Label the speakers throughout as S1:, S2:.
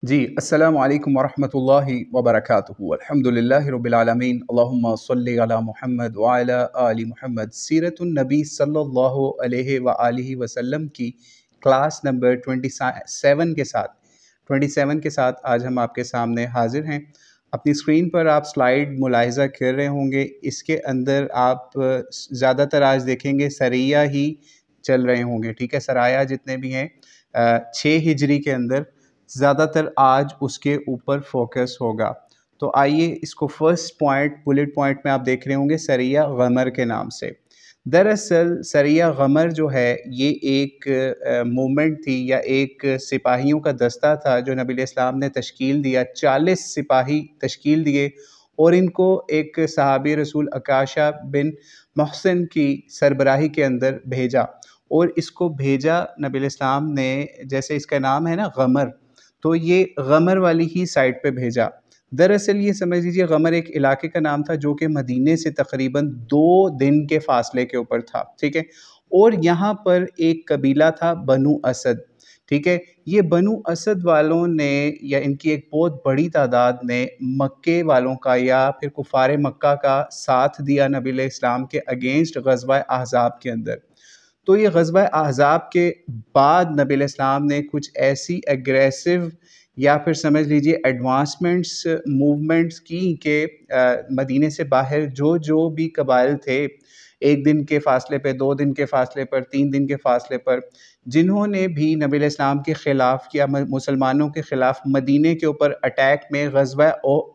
S1: جی السلام علیکم ورحمۃ اللہ وبرکاتہ۔ الحمدللہ رب العالمین، اللہم صلی علی محمد وعلی آل محمد۔ سیرت النبی صلی اللہ علیہ وآلہ وسلم کی کلاس نمبر 27 کے ساتھ آج ہم آپ کے سامنے حاضر ہیں۔ اپنی اسکرین پر آپ سلائیڈ ملاحظہ کر رہے ہوں گے، اس کے اندر آپ زیادہ تر آج دیکھیں گے سریہ ہی چل رہے ہوں گے، ٹھیک ہے۔ سرایہ جتنے بھی ہیں 6 ہجری کے اندر زیادہ تر آج اس کے اوپر فوکس ہوگا۔ تو آئیے اس کو فرسٹ پوائنٹ بلٹ پوائنٹ میں آپ دیکھ رہے ہوں گے سریہ غمر کے نام سے۔ دراصل سریہ غمر جو ہے یہ ایک موومنٹ تھی یا ایک سپاہیوں کا دستہ تھا جو نبی علیہ السلام نے تشکیل دیا۔ 40 سپاہی تشکیل دیے اور ان کو ایک صحابی رسول عکاشہ بن محصن کی سربراہی کے اندر بھیجا، اور اس کو بھیجا نبی علیہ السلام نے، جیسے اس کا نام ہے نا غمر، تو یہ غمر والی ہی سائٹ پہ بھیجا۔ دراصل یہ سمجھ لیجیے غمر ایک علاقے کا نام تھا جو کہ مدینے سے تقریباً 2 دن کے فاصلے کے اوپر تھا، ٹھیک ہے۔ اور یہاں پر ایک قبیلہ تھا بنو اسد، ٹھیک ہے۔ یہ بنو اسد والوں نے یا ان کی ایک بہت بڑی تعداد نے مکے والوں کا یا پھر کفار مکہ کا ساتھ دیا نبی علیہ السلام کے اگینسٹ غزوہ احزاب کے اندر۔ تو یہ غزوہ احزاب کے بعد نبی علیہ السلام نے کچھ ایسی ایگریسو یا پھر سمجھ لیجیے ایڈوانسمنٹس موومنٹس کی کہ مدینے سے باہر جو بھی قبائل تھے، 1 دن کے فاصلے پہ، 2 دن کے فاصلے پر، 3 دن کے فاصلے پر، جنہوں نے بھی نبی علیہ السلام کے خلاف یا مسلمانوں کے خلاف مدینے کے اوپر اٹیک میں غزوہ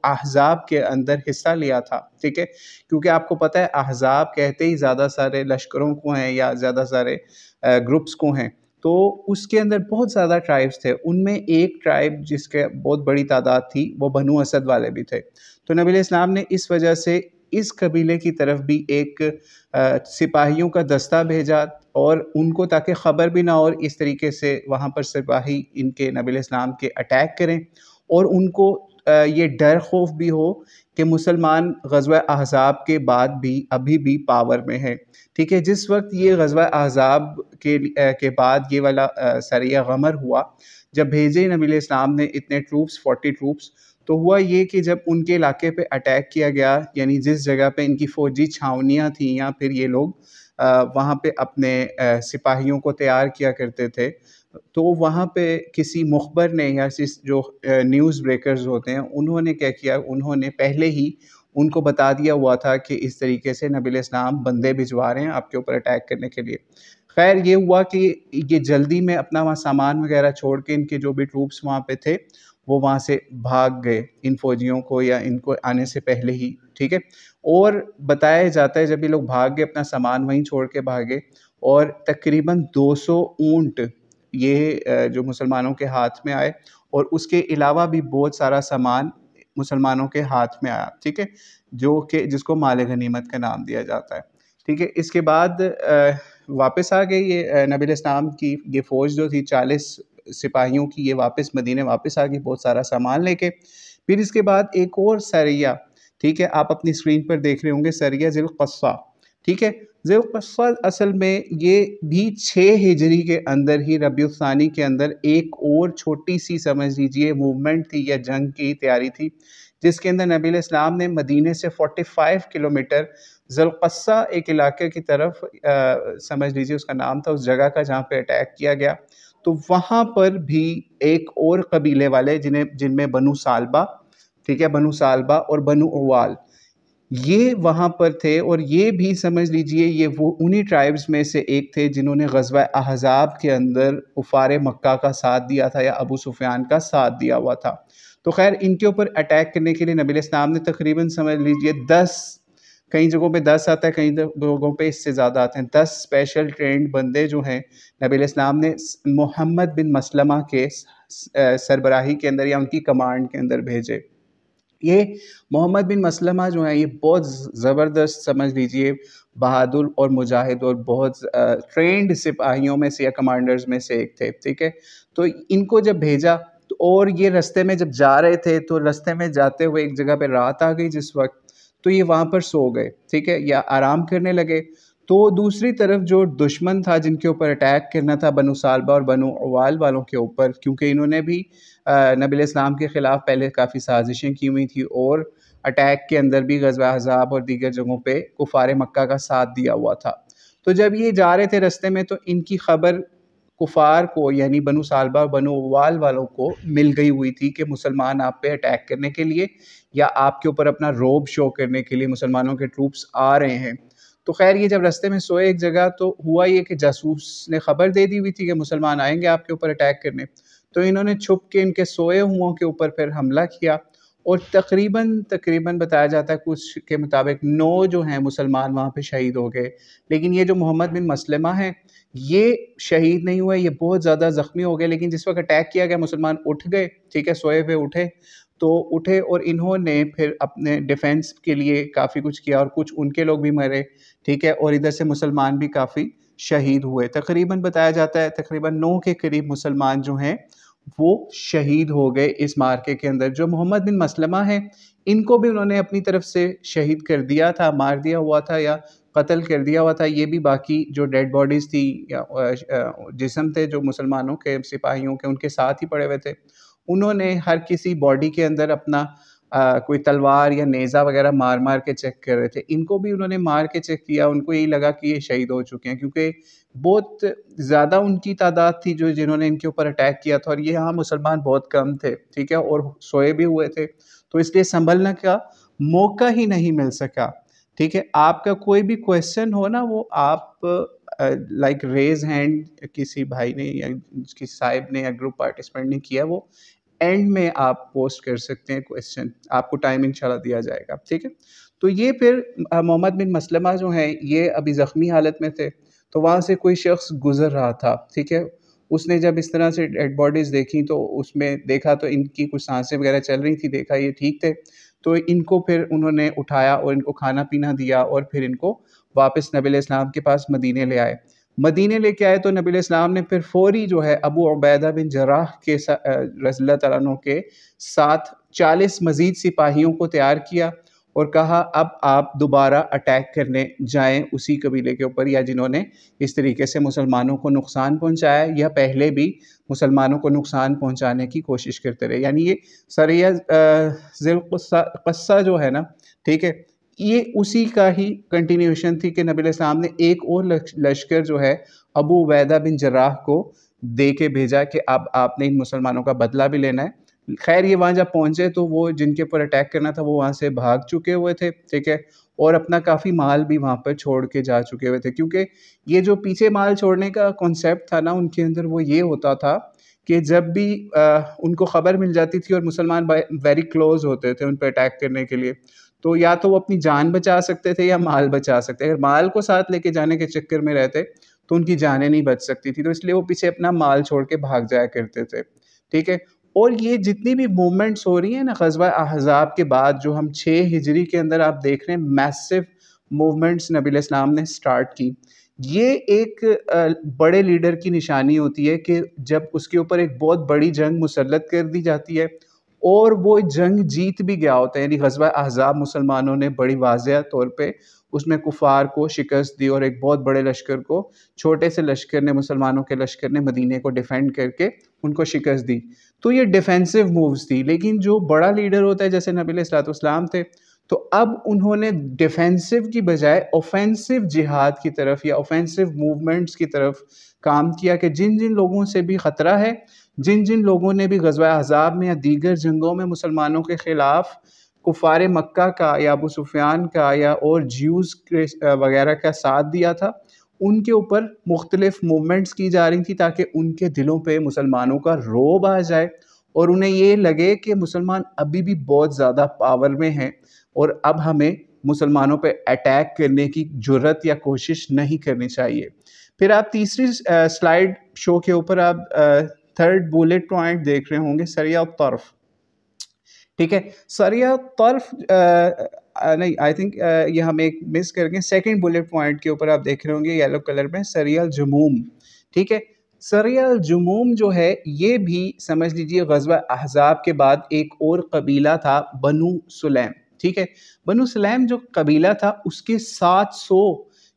S1: احزاب کے اندر حصہ لیا تھا، ٹھیک ہے۔ کیونکہ آپ کو پتہ ہے احزاب کہتے ہی زیادہ سارے لشکروں کو ہیں یا زیادہ سارے گروپس کو ہیں، تو اس کے اندر بہت زیادہ ٹرائبس تھے۔ ان میں ایک ٹرائب جس کے بہت بڑی تعداد تھی وہ بنو اسد والے بھی تھے۔ تو نبی علیہ السلام نے اس وجہ سے اس قبیلے کی طرف بھی ایک سپاہیوں کا دستہ بھیجا، اور ان کو تاکہ خبر بھی نہ ہو، اور اس طریقے سے وہاں پر سپاہی ان کے نبی علیہ السلام کے اٹیک کریں، اور ان کو یہ ڈر خوف بھی ہو کہ مسلمان غزوہ احزاب کے بعد بھی ابھی بھی پاور میں ہے، ٹھیک ہے۔ جس وقت یہ غزوہ احزاب کے بعد یہ والا سریہ غمر ہوا، جب بھیجے نبی علیہ السلام نے اتنے ٹروپس 40 ٹروپس، تو ہوا یہ کہ جب ان کے علاقے پہ اٹیک کیا گیا، یعنی جس جگہ پہ ان کی فوجی چھاونیاں تھیں یا پھر یہ لوگ وہاں پہ اپنے سپاہیوں کو تیار کیا کرتے تھے، تو وہاں پہ کسی مخبر نے یا جو نیوز بریکرز ہوتے ہیں انہوں نے کیا کیا، انہوں نے پہلے ہی ان کو بتا دیا ہوا تھا کہ اس طریقے سے نبی علیہ السلام بندے بھجوا رہے ہیں آپ کے اوپر اٹیک کرنے کے لیے۔ خیر یہ ہوا کہ یہ جلدی میں اپنا وہاں سامان وغیرہ چھوڑ کے ان کے جو بھی ٹروپس وہاں پہ تھے وہ وہاں سے بھاگ گئے ان فوجیوں کو یا ان کو آنے سے پہلے ہی، ٹھیک ہے۔ اور بتایا جاتا ہے جب یہ لوگ بھاگ گئے اپنا سامان وہیں چھوڑ کے بھاگے، اور تقریباً 200 اونٹ یہ جو مسلمانوں کے ہاتھ میں آئے، اور اس کے علاوہ بھی بہت سارا سامان مسلمانوں کے ہاتھ میں آیا، ٹھیک ہے، جو کہ جس کو مال غنیمت کا نام دیا جاتا ہے، ٹھیک ہے۔ اس کے بعد واپس آ گئی یہ نبی علیہ السلام کی یہ فوج جو تھی 40 سپاہیوں کی، یہ واپس مدینے واپس آ گئی بہت سارا سامان لے کے۔ پھر اس کے بعد ایک اور سریہ، ٹھیک ہے، آپ اپنی اسکرین پر دیکھ رہے ہوں گے سریہ ذی القصہ، ٹھیک ہے۔ ذی القصہ اصل میں یہ بھی 6 ہجری کے اندر ہی ربیع الثانی کے اندر ایک اور چھوٹی سی سمجھ لیجیے موومنٹ تھی یا جنگ کی تیاری تھی، جس کے اندر نبی علیہ السلام نے مدینے سے 45 کلومیٹر ذی القصہ ایک علاقے کی طرف سمجھ لیجیے اس کا نام تھا اس جگہ کا جہاں پہ اٹیک کیا گیا، تو وہاں پر بھی ایک اور قبیلے والے جن میں بنو سالبہ، ٹھیک ہے، بنو سالبہ اور بنو اوال، یہ وہاں پر تھے، اور یہ بھی سمجھ لیجئے یہ وہ انہی ٹرائبز میں سے ایک تھے جنہوں نے غزوہ احزاب کے اندر کفار مکہ کا ساتھ دیا تھا یا ابو سفیان کا ساتھ دیا ہوا تھا۔ تو خیر ان کے اوپر اٹیک کرنے کے لیے نبی علیہ السلام نے تقریباً سمجھ لیجئے 10، کئی جگہوں پہ 10 آتا ہے، کئی جگہوں پہ اس سے زیادہ آتے ہیں، 10 اسپیشل ٹرینڈ بندے جو ہیں نبی علیہ السلام نے محمد بن مسلمہ کے سربراہی کے اندر یا ان کی کمانڈ کے اندر بھیجے۔ یہ محمد بن مسلمہ جو ہیں یہ بہت زبردست سمجھ لیجئے بہادر اور مجاہد اور بہت ٹرینڈ سپاہیوں میں سے یا کمانڈرز میں سے ایک تھے، ٹھیک ہے۔ تو ان کو جب بھیجا، اور یہ رستے میں جب جا رہے تھے تو رستے میں جاتے ہوئے ایک جگہ پہ رات آ گئی جس وقت، تو یہ وہاں پر سو گئے، ٹھیک ہے، یا آرام کرنے لگے۔ تو دوسری طرف جو دشمن تھا جن کے اوپر اٹیک کرنا تھا بنو سالبہ اور بنو عوال والوں کے اوپر، کیونکہ انہوں نے بھی نبی علیہ السلام کے خلاف پہلے کافی سازشیں کی ہوئی تھی اور اٹیک کے اندر بھی غزوہ احزاب اور دیگر جگہوں پہ کفار مکہ کا ساتھ دیا ہوا تھا۔ تو جب یہ جا رہے تھے رستے میں تو ان کی خبر کفار کو یعنی بنو سالبہ اور بنو عوال والوں کو مل گئی ہوئی تھی کہ مسلمان آپ پہ اٹیک کرنے کے لیے یا آپ کے اوپر اپنا روب شو کرنے کے لیے مسلمانوں کے ٹروپس آ رہے ہیں۔ تو خیر یہ جب رستے میں سوئے ایک جگہ تو ہوا یہ کہ جاسوس نے خبر دے دی ہوئی تھی کہ مسلمان آئیں گے آپ کے اوپر اٹیک کرنے، تو انہوں نے چھپ کے ان کے سوئے ہوں کے اوپر پھر حملہ کیا اور تقریباً بتایا جاتا ہے کچھ کے مطابق 9 جو ہیں مسلمان وہاں پہ شہید ہو گئے، لیکن یہ جو محمد بن مسلمہ ہیں یہ شہید نہیں ہوئے، یہ بہت زیادہ زخمی ہو گئے، لیکن جس وقت اٹیک کیا گیا مسلمان اٹھ گئے، ٹھیک ہے، سوئے ہوئے اٹھے اور انہوں نے پھر اپنے ڈیفنس کے لیے کافی کچھ کیا اور کچھ ان کے لوگ بھی مرے، ٹھیک ہے، اور ادھر سے مسلمان بھی کافی شہید ہوئے، تقریباً بتایا جاتا ہے تقریباً 9 کے قریب مسلمان جو ہیں وہ شہید ہو گئے اس مارکے کے اندر۔ جو محمد بن مسلمہ ہیں ان کو بھی انہوں نے اپنی طرف سے شہید کر دیا تھا، مار دیا ہوا تھا یا قتل کر دیا ہوا تھا، یہ بھی باقی جو ڈیڈ باڈیز تھی یا جسم تھے جو مسلمانوں کے سپاہیوں کے ان کے ساتھ ہی پڑے ہوئے تھے، انہوں نے ہر کسی باڈی کے اندر اپنا کوئی تلوار یا نیزہ وغیرہ مار کے چیک کر رہے تھے، ان کو بھی انہوں نے مار کے چیک کیا، ان کو یہی لگا کہ یہ شہید ہو چکے ہیں کیونکہ بہت زیادہ ان کی تعداد تھی جو جنہوں نے ان کے اوپر اٹیک کیا تھا اور یہ یہاں مسلمان بہت کم تھے، ٹھیک ہے، اور سوئے بھی ہوئے تھے، تو اس لیے سنبھلنے کا موقع ہی نہیں مل سکا، ٹھیک ہے۔ آپ کا کوئی بھی کویسچن ہو نا وہ آپ لائک ریز ہینڈ کسی بھائی نے یا کسی صاحب نے یا گروپ پارٹیسپینٹ نے کیا وہ اینڈ میں آپ پوسٹ کر سکتے ہیں کویسچن، آپ کو ٹائم انشاءاللہ دیا جائے گا، ٹھیک ہے۔ تو یہ پھر محمد بن مسلمہ جو ہیں یہ ابھی زخمی حالت میں تھے، تو وہاں سے کوئی شخص گزر رہا تھا، ٹھیک ہے، اس نے جب اس طرح سے ڈیڈ باڈیز دیکھی تو اس میں دیکھا تو ان کی کچھ سانسیں وغیرہ چل رہی تھی، دیکھا یہ ٹھیک تھے، تو ان کو پھر انہوں نے اٹھایا اور ان کو کھانا پینا دیا اور پھر ان کو واپس نبی علیہ السلام کے پاس مدینے لے آئے۔ مدینے لے کے آئے تو نبی علیہ السلام نے پھر فوری جو ہے ابو عبیدہ بن جراح کے رضی اللہ تعالیٰ عنہ کے ساتھ 40 مزید سپاہیوں کو تیار کیا اور کہا اب آپ دوبارہ اٹیک کرنے جائیں اسی قبیلے کے اوپر یا جنہوں نے اس طریقے سے مسلمانوں کو نقصان پہنچایا یا پہلے بھی مسلمانوں کو نقصان پہنچانے کی کوشش کرتے رہے، یعنی یہ سریہ ذی القصہ جو ہے نا، ٹھیک ہے، یہ اسی کا ہی کنٹینیوشن تھی کہ نبی علیہ السلام نے ایک اور لشکر جو ہے ابو عبیدہ بن جراح کو دے کے بھیجا کہ اب آپ نے ان مسلمانوں کا بدلہ بھی لینا ہے۔ خیر یہ وہاں جب پہنچے تو وہ جن کے اوپر اٹیک کرنا تھا وہ وہاں سے بھاگ چکے ہوئے تھے، ٹھیک ہے، اور اپنا کافی مال بھی وہاں پر چھوڑ کے جا چکے ہوئے تھے، کیونکہ یہ جو پیچھے مال چھوڑنے کا کنسیپٹ تھا نا ان کے اندر وہ یہ ہوتا تھا کہ جب بھی ان کو خبر مل جاتی تھی اور مسلمان ویری کلوز ہوتے تھے ان پہ اٹیک کرنے کے لیے، تو یا تو وہ اپنی جان بچا سکتے تھے یا مال بچا سکتے، اگر مال کو ساتھ لے کے جانے کے چکر میں رہتے تو ان کی جانیں نہیں بچ سکتی تھی، تو اس لیے وہ پیچھے اپنا مال چھوڑ کے بھاگ جایا کرتے تھے، ٹھیک ہے۔ اور یہ جتنی بھی موومنٹس ہو رہی ہیں نا غزوہ احزاب کے بعد جو ہم 6 ہجری کے اندر آپ دیکھ رہے ہیں میسو موومنٹس نبی علیہ السلام نے سٹارٹ کی، یہ ایک بڑے لیڈر کی نشانی ہوتی ہے کہ جب اس کے اوپر ایک بہت بڑی جنگ مسلط کر دی جاتی ہے اور وہ جنگ جیت بھی گیا ہوتا ہے، یعنی غزوہ احزاب مسلمانوں نے بڑی واضح طور پہ اس میں کفار کو شکست دی اور ایک بہت بڑے لشکر کو چھوٹے سے لشکر نے مسلمانوں کے لشکر نے مدینے کو ڈیفینڈ کر کے ان کو شکست دی، تو یہ ڈیفینسو مووز تھی۔ لیکن جو بڑا لیڈر ہوتا ہے جیسے نبی علیہ السلام تھے تو اب انہوں نے ڈیفینسو کی بجائے اوفینسو جہاد کی طرف یا اوفینسو موومنٹس کی طرف کام کیا کہ جن جن لوگوں سے بھی خطرہ ہے، جن جن لوگوں نے بھی غزوہ احزاب میں یا دیگر جنگوں میں مسلمانوں کے خلاف کفار مکہ کا یا ابو سفیان کا یا اور جیوز وغیرہ کا ساتھ دیا تھا، ان کے اوپر مختلف موومنٹس کی جا رہی تھی تاکہ ان کے دلوں پہ مسلمانوں کا رعب آ جائے اور انہیں یہ لگے کہ مسلمان ابھی بھی بہت زیادہ پاور میں ہیں اور اب ہمیں مسلمانوں پہ اٹیک کرنے کی جرت یا کوشش نہیں کرنی چاہیے۔ پھر آپ تیسری سلائیڈ شو کے اوپر آپ تھرڈ بولٹ پوائنٹ دیکھ رہے ہوں گے، سریہ الطرف، ٹھیک ہے۔ سریہ الطرف نہیں، آئی تھنک یہ ہم ایک مس کر گئے، سیکنڈ بولٹ پوائنٹ کے اوپر آپ دیکھ رہے ہوں گے یلو کلر میں سریہ الجموم، ٹھیک ہے۔ سریہ الجموم جو ہے یہ بھی سمجھ لیجئے غزوہ احزاب کے بعد ایک اور قبیلہ تھا بنو سلیم، ٹھیک ہے۔ بنو سلیم جو قبیلہ تھا اس کے 700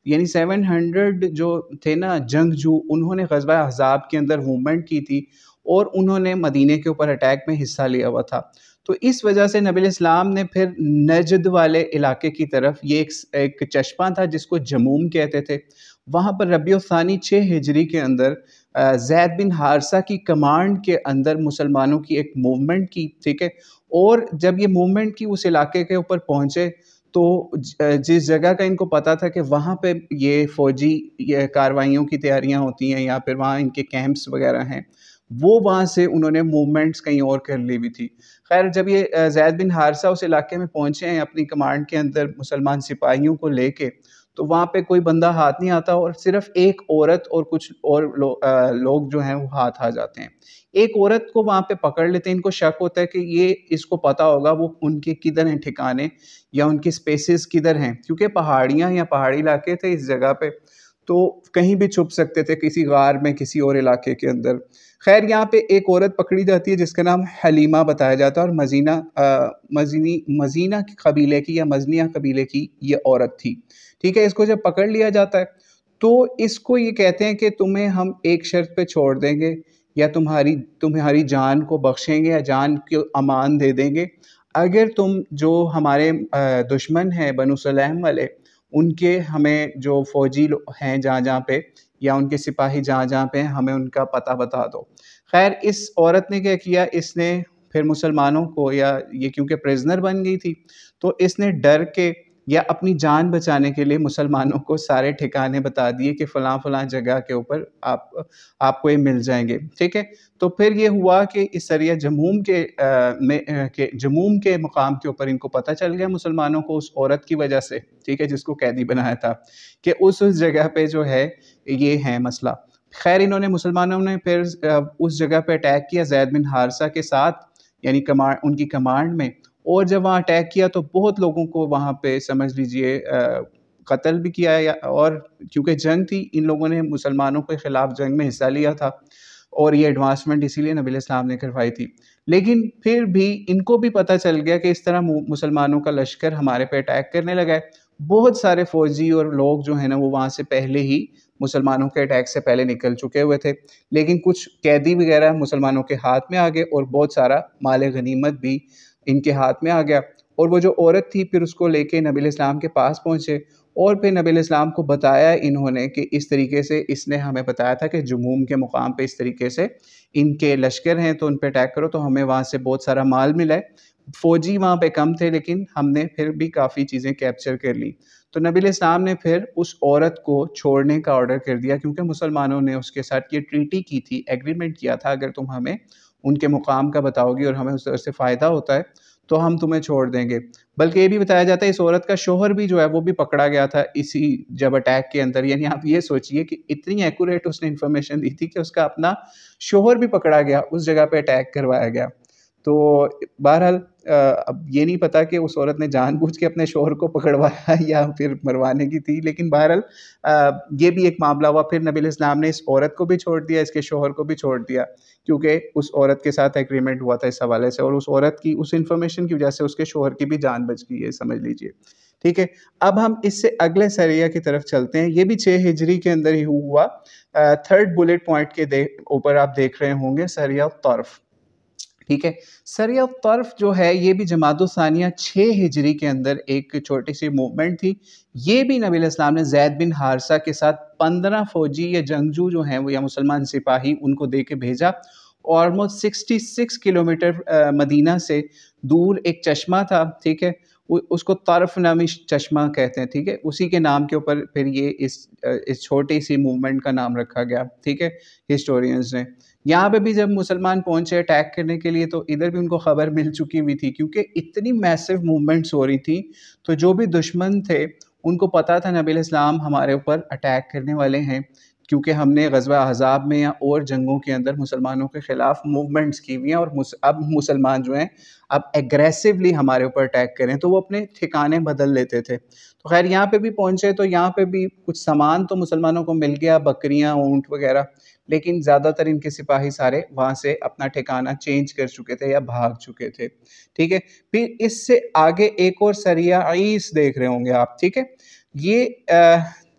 S1: یعنی 700 جو تھے نا جنگجو، انہوں نے غزوہ احزاب کے اندر موومنٹ کی تھی اور انہوں نے مدینے کے اوپر اٹیک میں حصہ لیا ہوا تھا۔ تو اس وجہ سے نبی علیہ السلام نے پھر نجد والے علاقے کی طرف، یہ ایک چشمہ تھا جس کو جموم کہتے تھے، وہاں پر ربیع الثانی 6 ہجری کے اندر زید بن حارثہ کی کمانڈ کے اندر مسلمانوں کی ایک موومنٹ کی، ٹھیک ہے۔ اور جب یہ موومنٹ کی اس علاقے کے اوپر پہنچے تو جس جگہ کا ان کو پتا تھا کہ وہاں پہ یہ فوجی یہ کاروائیوں کی تیاریاں ہوتی ہیں یا پھر وہاں ان کے کیمپس وغیرہ ہیں، وہ وہاں سے انہوں نے موومنٹس کہیں اور کر لی ہوئی تھی۔ خیر جب یہ زید بن حارثہ اس علاقے میں پہنچے ہیں اپنی کمانڈ کے اندر مسلمان سپاہیوں کو لے کے، تو وہاں پہ کوئی بندہ ہاتھ نہیں آتا اور صرف ایک عورت اور کچھ اور لوگ جو ہیں وہ ہاتھ آ جاتے ہیں۔ ایک عورت کو وہاں پہ پکڑ لیتے ہیں، ان کو شک ہوتا ہے کہ یہ اس کو پتا ہوگا وہ ان کے کدھر ہیں ٹھکانے یا ان کی سپیسز کدھر ہیں، کیونکہ پہاڑیاں یا پہاڑی علاقے تھے اس جگہ پہ، تو کہیں بھی چھپ سکتے تھے، کسی غار میں کسی اور علاقے کے اندر۔ خیر یہاں پہ ایک عورت پکڑی جاتی ہے جس کا نام حلیمہ بتایا جاتا ہے، اور مزینہ قبیلے کی یا مزنیہ قبیلے کی یہ عورت تھی، ٹھیک ہے۔ اس کو جب پکڑ لیا جاتا ہے تو اس کو یہ کہتے ہیں کہ تمہیں ہم ایک شرط پہ چھوڑ دیں گے، یا تمہاری جان کو بخشیں گے یا جان کو امان دے دیں گے اگر تم جو ہمارے دشمن ہیں بنو سلیم والے، ان کے ہمیں جو فوجی ہیں جہاں جہاں پہ یا ان کے سپاہی جہاں جہاں پہ ہمیں ان کا پتہ بتا دو۔ خیر اس عورت نے کیا کیا، اس نے پھر مسلمانوں کو، یا یہ کیونکہ پریزنر بن گئی تھی تو اس نے ڈر کے یا اپنی جان بچانے کے لیے مسلمانوں کو سارے ٹھکانے بتا دیے کہ فلاں فلاں جگہ کے اوپر آپ کو یہ مل جائیں گے، ٹھیک ہے۔ تو پھر یہ ہوا کہ اس سریہ جموم کے مقام کے اوپر ان کو پتہ چل گیا مسلمانوں کو اس عورت کی وجہ سے، ٹھیک ہے، جس کو قیدی بنایا تھا، کہ اس جگہ پہ جو ہے یہ ہے مسئلہ۔ خیر مسلمانوں نے پھر اس جگہ پہ اٹیک کیا زید بن حارثہ کے ساتھ، یعنی ان کی کمانڈ میں، اور جب وہاں اٹیک کیا تو بہت لوگوں کو وہاں پہ سمجھ لیجئے قتل بھی کیا، اور کیونکہ جنگ تھی، ان لوگوں نے مسلمانوں کے خلاف جنگ میں حصہ لیا تھا، اور یہ ایڈوانسمنٹ اسی لیے نبی علیہ السلام نے کروائی تھی۔ لیکن پھر بھی ان کو بھی پتہ چل گیا کہ اس طرح مسلمانوں کا لشکر ہمارے پہ اٹیک کرنے لگا ہے۔ بہت سارے فوجی اور لوگ جو ہیں نا وہ وہاں سے پہلے ہی مسلمانوں کے اٹیک سے پہلے نکل چکے ہوئے تھے، لیکن کچھ قیدی وغیرہ مسلمانوں کے ہاتھ میں آ گئے اور بہت سارا مال غنیمت بھی ان کے ہاتھ میں آ گیا۔ اور وہ جو عورت تھی پھر اس کو لے کے نبی علیہ السلام کے پاس پہنچے، اور پھر نبی علیہ السلام کو بتایا انہوں نے کہ اس طریقے سے اس نے ہمیں بتایا تھا کہ جموم کے مقام پہ اس طریقے سے ان کے لشکر ہیں تو ان پہ اٹیک کرو، تو ہمیں وہاں سے بہت سارا مال ملا ہے، فوجی وہاں پہ کم تھے لیکن ہم نے پھر بھی کافی چیزیں کیپچر کر لی۔ تو نبی علیہ السلام نے پھر اس عورت کو چھوڑنے کا آرڈر کر دیا، کیونکہ مسلمانوں نے اس کے ساتھ یہ ٹریٹی کی تھی، ایگریمنٹ کیا تھا، اگر تم ہمیں ان کے مقام کا بتاؤ گی اور ہمیں اس طرح سے فائدہ ہوتا ہے تو ہم تمہیں چھوڑ دیں گے۔ بلکہ یہ بھی بتایا جاتا ہے اس عورت کا شوہر بھی جو ہے وہ بھی پکڑا گیا تھا اسی جب اٹیک کے اندر، یعنی آپ یہ سوچئے کہ اتنی ایکوریٹ اس نے انفارمیشن دی تھی کہ اس کا اپنا شوہر بھی پکڑا گیا، اس جگہ پہ اٹیک کروایا گیا۔ تو بہرحال اب یہ نہیں پتا کہ اس عورت نے جان بوجھ کے اپنے شوہر کو پکڑوایا یا پھر مروانے کی تھی، لیکن بہرحال یہ بھی ایک معاملہ ہوا۔ پھر نبی علیہ السلام نے اس عورت کو بھی چھوڑ دیا، اس کے شوہر کو بھی چھوڑ دیا، کیونکہ اس عورت کے ساتھ ایگریمنٹ ہوا تھا اس حوالے سے، اور اس عورت کی اس انفارمیشن کی وجہ سے اس کے شوہر کی بھی جان بچ گئی ہے، سمجھ لیجئے، ٹھیک ہے۔ اب ہم اس سے اگلے سریہ کی طرف چلتے ہیں، یہ بھی 6 ہجری کے اندر ہی ہوا۔ تھرڈ بلٹ پوائنٹ کے اوپر آپ دیکھ رہے ہوں گے سریہ الطرف، ٹھیک ہے۔ سریہ الطرف جو ہے یہ بھی جمادی الثانیہ 6 ہجری کے اندر ایک چھوٹی سی موومنٹ تھی۔ یہ بھی نبی علیہ السلام نے زید بن حارثہ کے ساتھ 15 فوجی یا جنگجو جو ہیں وہ یا مسلمان سپاہی ان کو دے کے بھیجا، آلموسٹ 66 کلومیٹر مدینہ سے دور ایک چشمہ تھا، ٹھیک ہے، اس کو طرف نامی چشمہ کہتے ہیں، ٹھیک ہے، اسی کے نام کے اوپر پھر یہ اس چھوٹی سی موومنٹ کا نام رکھا گیا، ٹھیک ہے، ہسٹورینز نے۔ یہاں پہ بھی جب مسلمان پہنچے اٹیک کرنے کے لیے تو ادھر بھی ان کو خبر مل چکی ہوئی تھی، کیونکہ اتنی میسو موومنٹس ہو رہی تھی، تو جو بھی دشمن تھے ان کو پتا تھا نبی علیہ السلام ہمارے اوپر اٹیک کرنے والے ہیں، کیونکہ ہم نے غزوہ احزاب میں یا اور جنگوں کے اندر مسلمانوں کے خلاف موومنٹس کی ہوئی ہیں، اور اب مسلمان جو ہیں اب ایگریسولی ہمارے اوپر اٹیک کریں تو وہ اپنے ٹھکانے بدل لیتے تھے۔ تو خیر یہاں پہ بھی پہنچے تو یہاں پہ بھی کچھ سامان تو مسلمانوں کو مل گیا، بکریاں، اونٹ وغیرہ، لیکن زیادہ تر ان کے سپاہی سارے وہاں سے اپنا ٹھکانہ چینج کر چکے تھے یا بھاگ چکے تھے، ٹھیک ہے۔ پھر اس سے آگے ایک اور سریہ عیس دیکھ رہے ہوں گے آپ، ٹھیک ہے۔ یہ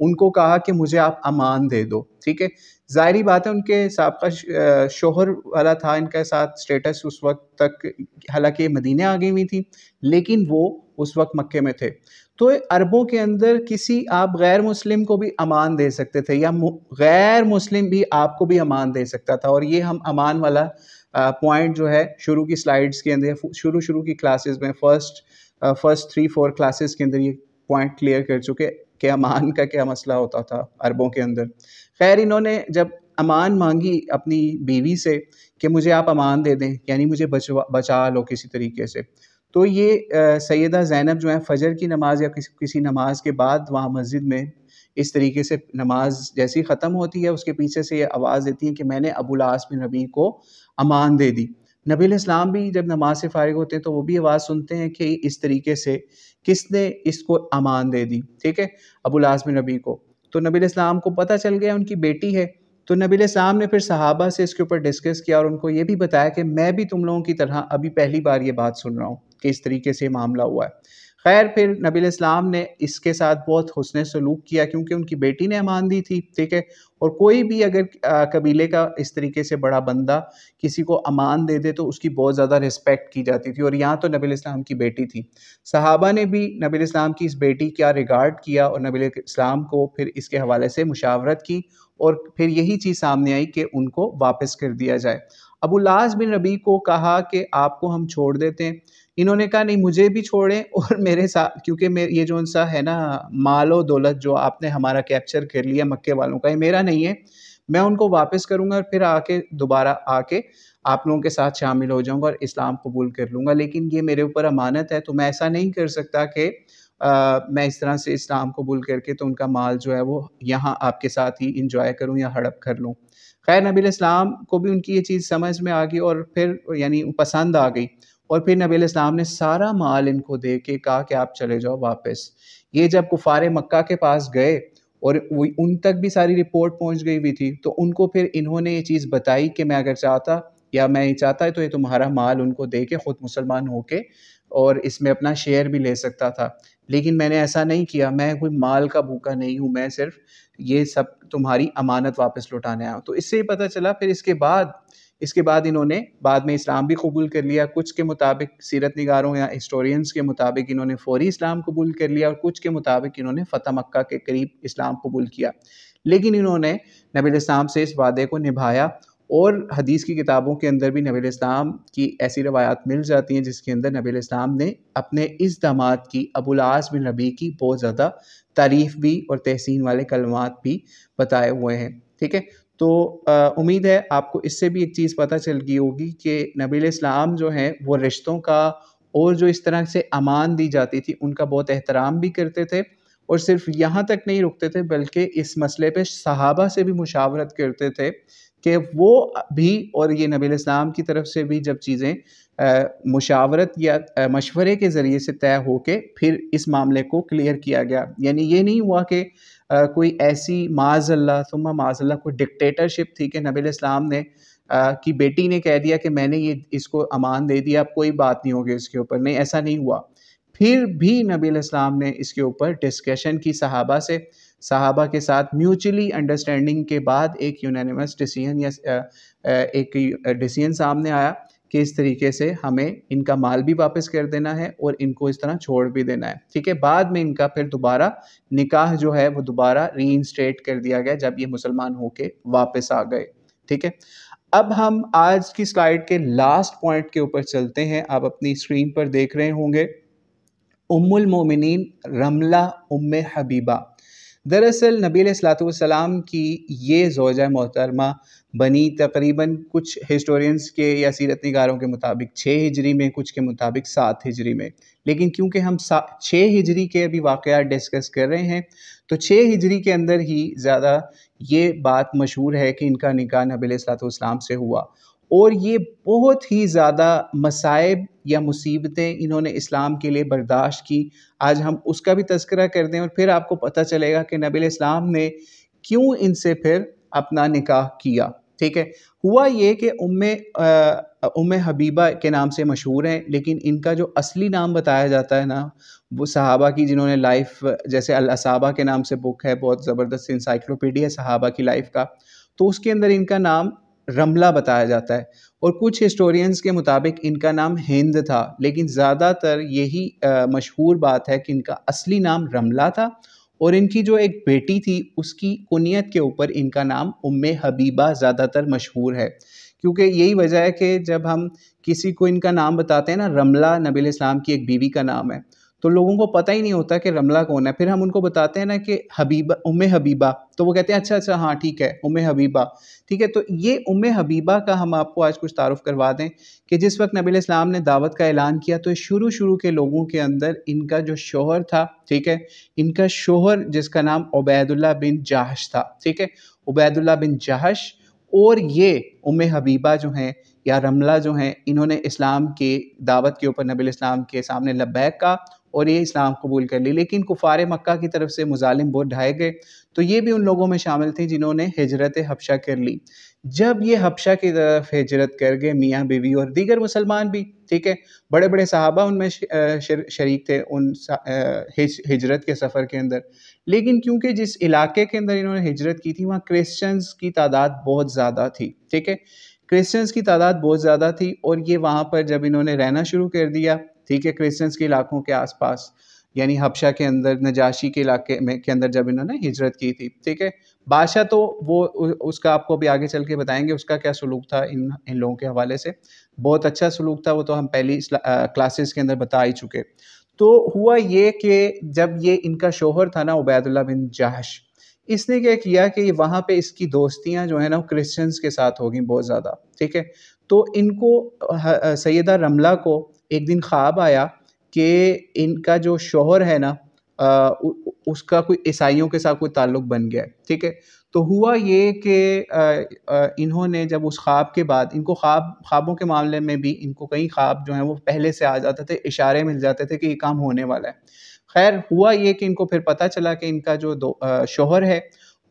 S1: ان کو کہا کہ مجھے آپ امان دے دو، ٹھیک ہے۔ ظاہری بات ہے ان کے سابقہ شوہر والا تھا ان کے ساتھ سٹیٹس اس وقت تک، حالانکہ مدینہ آ گئی ہوئی تھی لیکن وہ اس وقت مکے میں تھے۔ تو عربوں کے اندر کسی آپ غیر مسلم کو بھی امان دے سکتے تھے، یا غیر مسلم بھی آپ کو بھی امان دے سکتا تھا، اور یہ ہم امان والا پوائنٹ جو ہے شروع کی سلائیڈز کے اندر، شروع کی کلاسز میں فرسٹ 3-4 کلاسز کے اندر یہ پوائنٹ کلیئر کر چکے کہ امان کا کیا مسئلہ ہوتا تھا عربوں کے اندر۔ خیر انہوں نے جب امان مانگی اپنی بیوی سے کہ مجھے آپ امان دے دیں، یعنی مجھے بچا لو کسی طریقے سے، تو یہ سیدہ زینب جو ہیں فجر کی نماز یا کسی نماز کے بعد وہاں مسجد میں اس طریقے سے نماز جیسی ختم ہوتی ہے، اس کے پیچھے سے یہ آواز دیتی ہیں کہ میں نے ابو العاص بن ربیع کو امان دے دی۔ نبی علیہ السلام بھی جب نماز سے فارغ ہوتے ہیں تو وہ بھی آواز سنتے ہیں کہ اس طریقے سے کس نے اس کو امان دے دی، ٹھیک ہے، ابو العاص بن ربیع کو۔ تو نبی علیہ السلام کو پتہ چل گیا ان کی بیٹی ہے، تو نبی علیہ السلام نے پھر صحابہ سے اس کے اوپر ڈسکس کیا اور ان کو یہ بھی بتایا کہ میں بھی تم لوگوں کی طرح ابھی پہلی بار یہ بات سن رہا ہوں کہ اس طریقے سے معاملہ ہوا ہے۔ خیر پھر نبی علیہ السلام نے اس کے ساتھ بہت حسن سلوک کیا کیونکہ ان کی بیٹی نے امان دی تھی، ٹھیک ہے، اور کوئی بھی اگر قبیلے کا اس طریقے سے بڑا بندہ کسی کو امان دے دے تو اس کی بہت زیادہ رسپیکٹ کی جاتی تھی، اور یہاں تو نبی علیہ السلام کی بیٹی تھی۔ صحابہ نے بھی نبی علیہ السلام کی اس بیٹی کا ریگارڈ کیا اور نبی علیہ السلام کو پھر اس کے حوالے سے مشاورت کی، اور پھر یہی چیز سامنے آئی کہ ان کو واپس کر دیا جائے۔ ابو العاص بن ربیع کو کہا کہ آپ کو ہم چھوڑ دیتے ہیں، انہوں نے کہا نہیں مجھے بھی چھوڑیں اور میرے ساتھ، کیونکہ یہ جو ان سا ہے نا مال و دولت جو آپ نے ہمارا کیپچر کر لیا مکے والوں کا، یہ میرا نہیں ہے، میں ان کو واپس کروں گا اور پھر دوبارہ آ کے آپ لوگوں کے ساتھ شامل ہو جاؤں گا اور اسلام قبول کر لوں گا، لیکن یہ میرے اوپر امانت ہے تو میں ایسا نہیں کر سکتا کہ میں اس طرح سے اسلام قبول کر کے تو ان کا مال جو ہے وہ یہاں آپ کے ساتھ ہی انجوائے کروں یا ہڑپ کر لوں۔ خیر نبی علیہ السلام کو بھی ان کی یہ چیز سمجھ میں آ گئی اور پھر یعنی پسند آ گئی، اور پھر نبی علیہ السلام نے سارا مال ان کو دے کے کہا کہ آپ چلے جاؤ واپس۔ یہ جب کفار مکہ کے پاس گئے اور ان تک بھی ساری رپورٹ پہنچ گئی ہوئی تھی تو ان کو پھر انہوں نے یہ چیز بتائی کہ میں اگر چاہتا یا میں یہ چاہتا ہے تو یہ تمہارا مال ان کو دے کے خود مسلمان ہو کے اور اس میں اپنا شیئر بھی لے سکتا تھا، لیکن میں نے ایسا نہیں کیا، میں کوئی مال کا بھوکا نہیں ہوں، میں صرف یہ سب تمہاری امانت واپس لوٹانے آیا ہوں۔ تو اس سے ہی پتہ چلا پھر اس کے بعد انہوں نے بعد میں اسلام بھی قبول کر لیا، کچھ کے مطابق سیرت نگاروں یا ہسٹورینز کے مطابق انہوں نے فوری اسلام قبول کر لیا، اور کچھ کے مطابق انہوں نے فتح مکہ کے قریب اسلام قبول کیا، لیکن انہوں نے نبی علیہ السلام سے اس وعدے کو نبھایا۔ اور حدیث کی کتابوں کے اندر بھی نبی علیہ السلام کی ایسی روایات مل جاتی ہیں جس کے اندر نبی علیہ السلام نے اپنے اس داماد کی ابو العاص بن ربیع کی بہت زیادہ تعریف بھی اور تحسین والے کلمات بھی بتائے ہوئے ہیں، ٹھیک ہے۔ تو امید ہے آپ کو اس سے بھی ایک چیز پتہ چل گئی ہوگی کہ نبی علیہ السلام جو ہیں وہ رشتوں کا اور جو اس طرح سے امان دی جاتی تھی ان کا بہت احترام بھی کرتے تھے، اور صرف یہاں تک نہیں رکتے تھے بلکہ اس مسئلے پہ صحابہ سے بھی مشاورت کرتے تھے کہ وہ بھی، اور یہ نبی علیہ السلام کی طرف سے بھی جب چیزیں مشاورت یا مشورے کے ذریعے سے طے ہو کے پھر اس معاملے کو کلیئر کیا گیا، یعنی یہ نہیں ہوا کہ کوئی ایسی معاذ اللہ ثم معاذ اللہ کوئی ڈکٹیٹرشپ تھی کہ نبی علیہ السلام نے کی بیٹی نے کہہ دیا کہ میں نے یہ اس کو امان دے دیا اب کوئی بات نہیں ہوگی اس کے اوپر، نہیں ایسا نہیں ہوا۔ پھر بھی نبی علیہ السلام نے اس کے اوپر ڈسکشن کی صحابہ سے، صحابہ کے ساتھ میوچلی انڈرسٹینڈنگ کے بعد ایک یونینیمس ڈیسیژن یا ایک ڈیسیژن سامنے آیا کہ اس طریقے سے ہمیں ان کا مال بھی واپس کر دینا ہے اور ان کو اس طرح چھوڑ بھی دینا ہے، ٹھیک ہے۔ بعد میں ان کا پھر دوبارہ نکاح جو ہے وہ دوبارہ ری انسٹیٹ کر دیا گیا جب یہ مسلمان ہو کے واپس آ گئے، ٹھیک ہے۔ اب ہم آج کی سلائیڈ کے لاسٹ پوائنٹ کے اوپر چلتے ہیں، آپ اپنی اسکرین پر دیکھ رہے ہوں گے ام المومنین رملہ ام حبیبہ۔ دراصل نبی علیہ السلام کی یہ زوجہ محترمہ بنی تقریباً کچھ ہسٹورینز کے یا سیرت نگاروں کے مطابق 6 ہجری میں، کچھ کے مطابق 7 ہجری میں، لیکن کیونکہ ہم 6 ہجری کے ابھی واقعات ڈسکس کر رہے ہیں تو 6 ہجری کے اندر ہی زیادہ یہ بات مشہور ہے کہ ان کا نکاح نبی علیہ السلام سے ہوا، اور یہ بہت ہی زیادہ مصائب یا مصیبتیں انہوں نے اسلام کے لیے برداشت کی۔ آج ہم اس کا بھی تذکرہ کر دیں اور پھر آپ کو پتہ چلے گا کہ نبی علیہ السلام نے کیوں ان سے پھر اپنا نکاح کیا، ٹھیک ہے. ہوا یہ کہ ام حبیبہ کے نام سے مشہور ہیں، لیکن ان کا جو اصلی نام بتایا جاتا ہے نا، وہ صحابہ کی جنہوں نے لائف، جیسے الاصابہ کے نام سے بک ہے، بہت زبردست انسائکلوپیڈیا صحابہ کی لائف کا، تو اس کے اندر ان کا نام رملہ بتایا جاتا ہے. اور کچھ ہسٹورینز کے مطابق ان کا نام ہند تھا، لیکن زیادہ تر یہی مشہور بات ہے کہ ان کا اصلی نام رملہ تھا، اور ان کی جو ایک بیٹی تھی اس کی کنیت کے اوپر ان کا نام ام حبیبہ زیادہ تر مشہور ہے. کیونکہ یہی وجہ ہے کہ جب ہم کسی کو ان کا نام بتاتے ہیں نا، رملہ نبی علیہ السلام کی ایک بیوی کا نام ہے، تو لوگوں کو پتہ ہی نہیں ہوتا کہ رملہ کون ہے. پھر ہم ان کو بتاتے ہیں نا کہ حبیبہ، ام حبیبہ، تو وہ کہتے ہیں اچھا اچھا ہاں ٹھیک ہے ام حبیبہ. ٹھیک ہے، تو یہ ام حبیبہ کا ہم آپ کو آج کچھ تعارف کروا دیں کہ جس وقت نبی علیہ السلام نے دعوت کا اعلان کیا تو شروع کے لوگوں کے اندر ان کا جو شوہر تھا، ٹھیک ہے، ان کا شوہر جس کا نام عبید اللہ بن جہش تھا، ٹھیک ہے، عبید اللہ بن جہش، اور یہ ام حبیبہ جو ہیں یا رملہ جو ہیں، انہوں نے اسلام کی دعوت کے اوپر نبی علیہ السلام کے سامنے لبیک کہا اور یہ اسلام قبول کر لی. لیکن کفار مکہ کی طرف سے مظالم بہت ڈھائے گئے، تو یہ بھی ان لوگوں میں شامل تھے جنہوں نے ہجرت حبشہ کر لی. جب یہ حبشہ کی طرف ہجرت کر گئے، میاں بیوی اور دیگر مسلمان بھی، ٹھیک ہے، بڑے بڑے صحابہ ان میں شریک تھے ان ہجرت کے سفر کے اندر. لیکن کیونکہ جس علاقے کے اندر انہوں نے ہجرت کی تھی وہاں کرسچنز کی تعداد بہت زیادہ تھی، ٹھیک ہے، کرسچنز کی تعداد بہت زیادہ تھی، اور یہ وہاں پر جب انہوں نے رہنا شروع کر دیا، ٹھیک ہے، کرسچنز کے علاقوں کے آس پاس، یعنی حبشہ کے اندر، نجاشی کے علاقے میں کے اندر جب انہوں نے ہجرت کی تھی، ٹھیک ہے. بادشاہ تو وہ اس کا آپ کو بھی آگے چل کے بتائیں گے اس کا کیا سلوک تھا ان لوگوں کے حوالے سے، بہت اچھا سلوک تھا، وہ تو ہم پہلی کلاسز کے اندر بتا ہی چکے. تو ہوا یہ کہ جب یہ ان کا شوہر تھا نا عبید اللہ بن جہش، اس نے کیا کیا کہ وہاں پہ اس کی دوستیاں جو ہیں نا کرسچنز کے ساتھ ہو گئیں بہت زیادہ، ٹھیک ہے. تو ان کو سیدہ رملہ کو ایک دن خواب آیا کہ ان کا جو شوہر ہے نا، اس کا کوئی عیسائیوں کے ساتھ کوئی تعلق بن گیا ہے، ٹھیک ہے. تو ہوا یہ کہ انہوں نے جب اس خواب کے بعد، ان کو خوابوں کے معاملے میں بھی ان کو کئی خواب جو ہیں وہ پہلے سے آ جاتے تھے، اشارے مل جاتے تھے کہ یہ کام ہونے والا ہے. خیر ہوا یہ کہ ان کو پھر پتہ چلا کہ ان کا جو شوہر ہے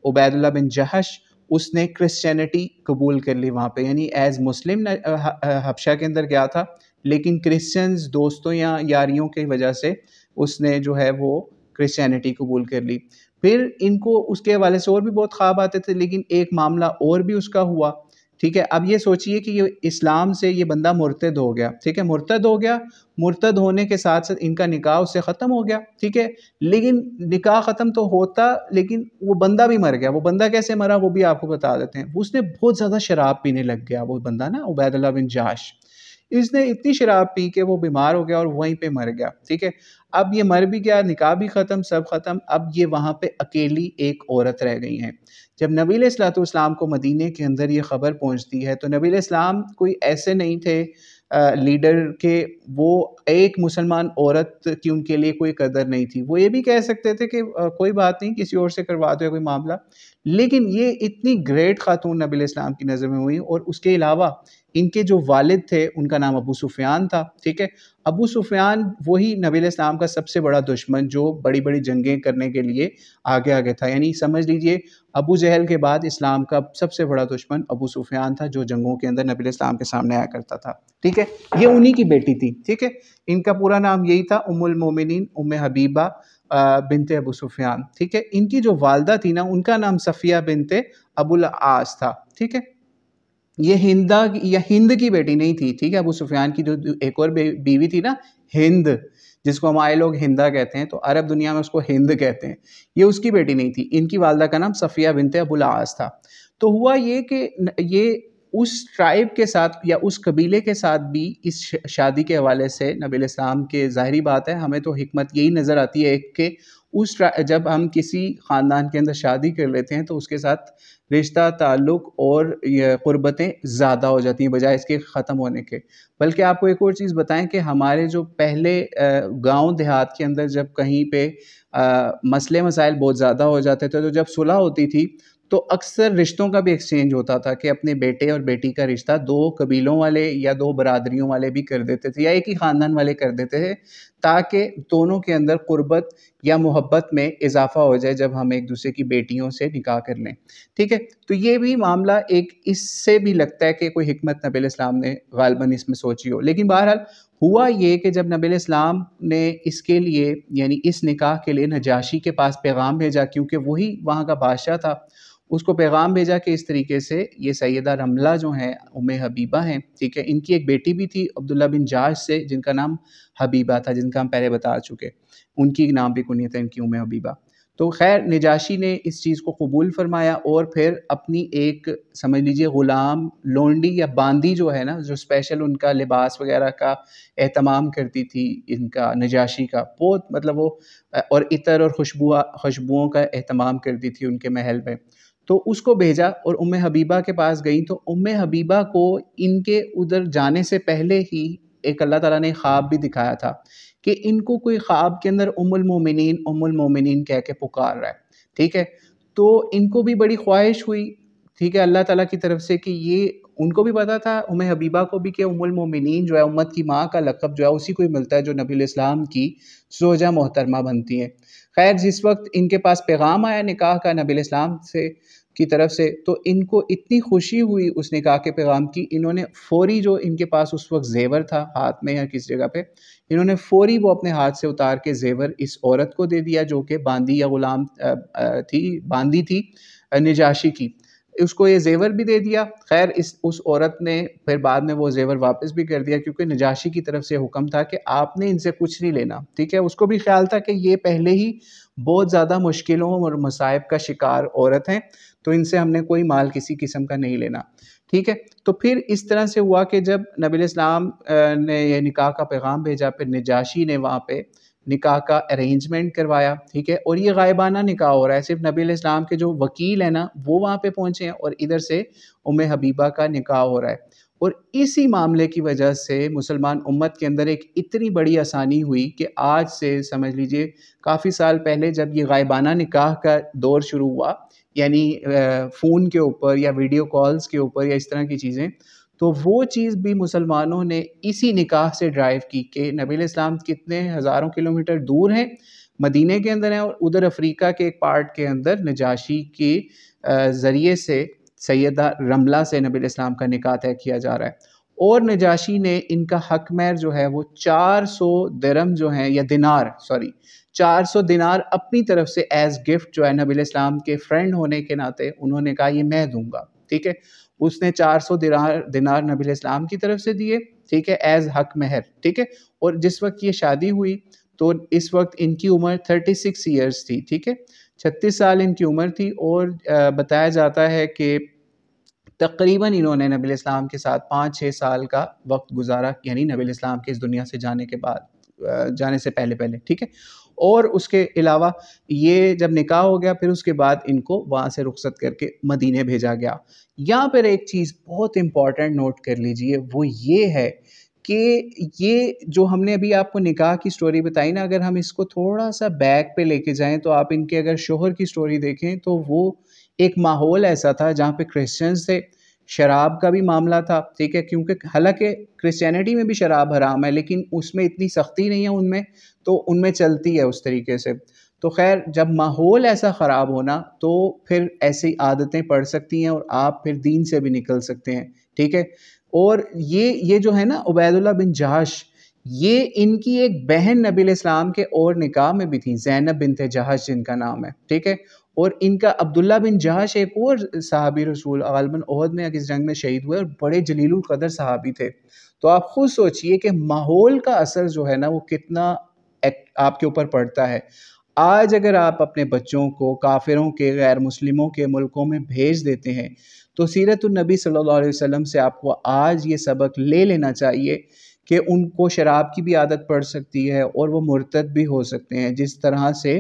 S1: عبید اللہ بن جہش، اس نے کرسچینٹی قبول کر لی وہاں پہ، یعنی ایز مسلم حبشہ کے اندر گیا تھا، لیکن کرسچنز دوستوں یا یاریوں کی وجہ سے اس نے جو ہے وہ کرسچینٹی قبول کر لی. پھر ان کو اس کے حوالے سے اور بھی بہت خواب آتے تھے، لیکن ایک معاملہ اور بھی اس کا ہوا، ٹھیک ہے. اب یہ سوچئے کہ یہ اسلام سے یہ بندہ مرتد ہو گیا، ٹھیک ہے، مرتد ہو گیا، مرتد ہونے کے ساتھ ساتھ ان کا نکاح اس سے ختم ہو گیا، ٹھیک ہے. لیکن نکاح ختم تو ہوتا، لیکن وہ بندہ بھی مر گیا. وہ بندہ کیسے مرا وہ بھی آپ کو بتا دیتے ہیں. اس نے بہت زیادہ شراب پینے لگ گیا، وہ بندہ نا عبید اللہ بن جہش، اس نے اتنی شراب پی کہ وہ بیمار ہو گیا اور وہیں پہ مر گیا، ٹھیک ہے. اب یہ مر بھی گیا، نکاح بھی ختم، سب ختم. اب یہ وہاں پہ اکیلی ایک عورت رہ گئی ہیں. جب نبی علیہ الصلوۃ والسلام کو مدینے کے اندر یہ خبر پہنچتی ہے تو نبی علیہ السلام کوئی ایسے نہیں تھے لیڈر کہ وہ ایک مسلمان عورت کی ان کے لیے کوئی قدر نہیں تھی. وہ یہ بھی کہہ سکتے تھے کہ کوئی بات نہیں، کسی اور سے کروا دو کوئی معاملہ، لیکن یہ اتنی گریٹ خاتون نبی علیہ السلام کی نظر میں ہوئی. اور اس کے علاوہ ان کے جو والد تھے ان کا نام ابو سفیان تھا، ٹھیک ہے. ابو سفیان وہی نبی علیہ السلام کا سب سے بڑا دشمن جو بڑی بڑی جنگیں کرنے کے لیے آگے تھا، یعنی سمجھ لیجئے ابو جہل کے بعد اسلام کا سب سے بڑا دشمن ابو سفیان تھا، جو جنگوں کے اندر نبی علیہ السلام کے سامنے آیا کرتا تھا، ٹھیک ہے. یہ انہی کی بیٹی تھی، ٹھیک ہے. ان کا پورا نام یہی تھا، ام المومنین ام حبیبہ بنت ابو سفیان، ٹھیک ہے. ان کی جو والدہ تھی نا ان کا نام صفیہ بنت ابو العاص تھا، ٹھیک ہے. یہ ہند کی بیٹی نہیں تھی، ٹھیک ہے. ابو سفیان کی جو ایک اور بیوی تھی نا ہند، جس کو ہمارے لوگ ہندا کہتے ہیں، تو عرب دنیا میں اس کو ہند کہتے ہیں، یہ اس کی بیٹی نہیں تھی. ان کی والدہ کا نام صفیہ بنت ابو العاص تھا. تو ہوا یہ کہ یہ اس ٹرائب کے ساتھ یا اس قبیلے کے ساتھ بھی اس شادی کے حوالے سے نبی علیہ السلام کے، ظاہری بات ہے ہمیں تو حکمت یہی نظر آتی ہے کہ جب ہم کسی خاندان کے اندر شادی کر لیتے ہیں تو اس کے ساتھ رشتہ تعلق اور قربتیں زیادہ ہو جاتی ہیں بجائے اس کے ختم ہونے کے. بلکہ آپ کو ایک اور چیز بتائیں کہ ہمارے جو پہلے گاؤں دیہات کے اندر جب کہیں پہ مسئلے مسائل بہت زیادہ ہو جاتے تھے تو جب صلح ہوتی تھی تو اکثر رشتوں کا بھی ایکسچینج ہوتا تھا کہ اپنے بیٹے اور بیٹی کا رشتہ دو قبیلوں والے یا دو برادریوں والے بھی کر دیتے تھے یا ایک ہی خاندان والے کر دیتے تھے، تاکہ دونوں کے اندر قربت یا محبت میں اضافہ ہو جائے جب ہم ایک دوسرے کی بیٹیوں سے نکاح کر لیں، ٹھیک ہے؟ تو یہ بھی معاملہ ایک اس سے بھی لگتا ہے کہ کوئی حکمت نبی علیہ السلام نے غالباً اس میں سوچی ہو، لیکن بہرحال ہوا یہ کہ جب نبی علیہ السلام نے اس کے لیے یعنی اس نکاح کے لیے نجاشی کے پاس پیغام بھیجا، کیونکہ وہی وہاں کا بادشاہ تھا، اس کو پیغام بھیجا کہ اس طریقے سے یہ سیدہ رملہ جو ہیں ام حبیبہ ہیں، ٹھیک ہے، ان کی ایک بیٹی بھی تھی عبداللہ بن جاش سے جن کا نام حبیبہ تھا، جن کا ہم پہلے بتا چکے، ان کی نام بھی کنیت ہے ان کی ام حبیبہ۔ تو خیر نجاشی نے اس چیز کو قبول فرمایا اور پھر اپنی ایک سمجھ لیجئے غلام لونڈی یا باندی جو ہے نا، جو اسپیشل ان کا لباس وغیرہ کا اہتمام کرتی تھی، ان کا نجاشی کا بہت مطلب وہ، اور عطر اور خوشبوؤں کا اہتمام کرتی تھی ان کے محل میں، تو اس کو بھیجا اور ام حبیبہ کے پاس گئی۔ تو ام حبیبہ کو ان کے ادھر جانے سے پہلے ہی ایک اللہ تعالیٰ نے خواب بھی دکھایا تھا کہ ان کو کوئی خواب کے اندر ام المومنین کہہ کے پکار رہا ہے، ٹھیک ہے؟ تو ان کو بھی بڑی خواہش ہوئی، ٹھیک ہے، اللہ تعالیٰ کی طرف سے، کہ یہ ان کو بھی پتا تھا ام حبیبہ کو بھی کہ ام المومنین جو ہے امت کی ماں کا لقب جو ہے اسی کو ہی ملتا ہے جو نبی علیہ السلام کی زوجہ محترمہ بنتی ہیں۔ خیر جس وقت ان کے پاس پیغام آیا نکاح کا نبی علیہ السلام سے کی طرف سے، تو ان کو اتنی خوشی ہوئی اس نکاح کے پیغام کی، انہوں نے فوری جو ان کے پاس اس وقت زیور تھا ہاتھ میں یا کس جگہ پہ، انہوں نے فوری وہ اپنے ہاتھ سے اتار کے زیور اس عورت کو دے دیا جو کہ باندی یا غلام باندی تھی نجاشی کی، اس کو یہ زیور بھی دے دیا۔ خیر اس عورت نے پھر بعد میں وہ زیور واپس بھی کر دیا، کیونکہ نجاشی کی طرف سے حکم تھا کہ آپ نے ان سے کچھ نہیں لینا، ٹھیک ہے؟ اس کو بھی خیال تھا کہ یہ پہلے ہی بہت زیادہ مشکلوں اور مصائب کا شکار عورت ہیں، تو ان سے ہم نے کوئی مال کسی قسم کا نہیں لینا، ٹھیک ہے؟ تو پھر اس طرح سے ہوا کہ جب نبی علیہ السلام نے یہ نکاح کا پیغام بھیجا، پھر نجاشی نے وہاں پہ نکاح کا ارینجمنٹ کروایا، ٹھیک ہے؟ اور یہ غائبانہ نکاح ہو رہا ہے، صرف نبی علیہ السلام کے جو وکیل ہیں نا وہ وہاں پہ پہنچے ہیں، اور ادھر سے ام حبیبہ کا نکاح ہو رہا ہے۔ اور اسی معاملے کی وجہ سے مسلمان امت کے اندر ایک اتنی بڑی آسانی ہوئی کہ آج سے سمجھ لیجئے کافی سال پہلے جب یہ غائبانہ نکاح کا دور شروع ہوا، یعنی فون کے اوپر یا ویڈیو کالز کے اوپر یا اس طرح کی چیزیں، تو وہ چیز بھی مسلمانوں نے اسی نکاح سے ڈرائیو کی کہ نبی علیہ السلام کتنے ہزاروں کلومیٹر دور ہیں، مدینے کے اندر ہیں، اور ادھر افریقہ کے ایک پارٹ کے اندر نجاشی کے ذریعے سے سیدہ رملہ سے نبی علیہ السلام کا نکاح طے کیا جا رہا ہے، اور نجاشی نے ان کا حق مہر جو ہے وہ 400 درم جو ہیں یا دینار 400 دینار اپنی طرف سے ایز گفٹ جو ہے نبی علیہ السلام کے فرینڈ ہونے کے ناطے انہوں نے کہا یہ میں دوں گا، ٹھیک ہے؟ اس نے 400 دینار نبی علیہ السلام کی طرف سے دیے، ٹھیک ہے، ایز حق مہر، ٹھیک ہے؟ اور جس وقت یہ شادی ہوئی تو اس وقت ان کی عمر 36 ایئرز تھی، ٹھیک ہے، 36 سال ان کی عمر تھی، اور بتایا جاتا ہے کہ تقریباً انہوں نے نبی علیہ السلام کے ساتھ 5-6 سال کا وقت گزارا، یعنی نبی علیہ السلام کے اس دنیا سے جانے کے بعد، جانے سے پہلے، ٹھیک ہے؟ اور اس کے علاوہ یہ جب نکاح ہو گیا پھر اس کے بعد ان کو وہاں سے رخصت کر کے مدینے بھیجا گیا۔ یہاں پر ایک چیز بہت امپورٹنٹ نوٹ کر لیجئے، وہ یہ ہے کہ یہ جو ہم نے ابھی آپ کو نکاح کی سٹوری بتائی نا، اگر ہم اس کو تھوڑا سا بیک پہ لے کے جائیں تو آپ ان کے اگر شوہر کی سٹوری دیکھیں تو وہ ایک ماحول ایسا تھا جہاں پہ کرسچنز تھے، شراب کا بھی معاملہ تھا، ٹھیک ہے، کیونکہ حالانکہ کرسچینٹی میں بھی شراب حرام ہے لیکن اس میں اتنی سختی نہیں ہے ان میں، تو ان میں چلتی ہے اس طریقے سے۔ تو خیر جب ماحول ایسا خراب ہونا تو پھر ایسی عادتیں پڑ سکتی ہیں اور آپ پھر دین سے بھی نکل سکتے ہیں، ٹھیک ہے؟ اور یہ جو ہے نا عبید اللہ بن جہش، یہ ان کی ایک بہن نبی علیہ السلام کے اور نکاح میں بھی تھی، زینب بنت جہش جن کا نام ہے، ٹھیک ہے؟ اور ان کا عبداللہ بن جہش ایک اور صحابی رسول غالباً احد میں یا کس جنگ میں شہید ہوئے اور بڑے جلیل القدر صحابی تھے۔ تو آپ خود سوچئے کہ ماحول کا اثر جو ہے نا وہ کتنا آپ کے اوپر پڑتا ہے۔ آج اگر آپ اپنے بچوں کو کافروں کے، غیر مسلموں کے ملکوں میں بھیج دیتے ہیں تو سیرت النبی صلی اللہ علیہ وسلم سے آپ کو آج یہ سبق لے لینا چاہیے کہ ان کو شراب کی بھی عادت پڑ سکتی ہے اور وہ مرتد بھی ہو سکتے ہیں، جس طرح سے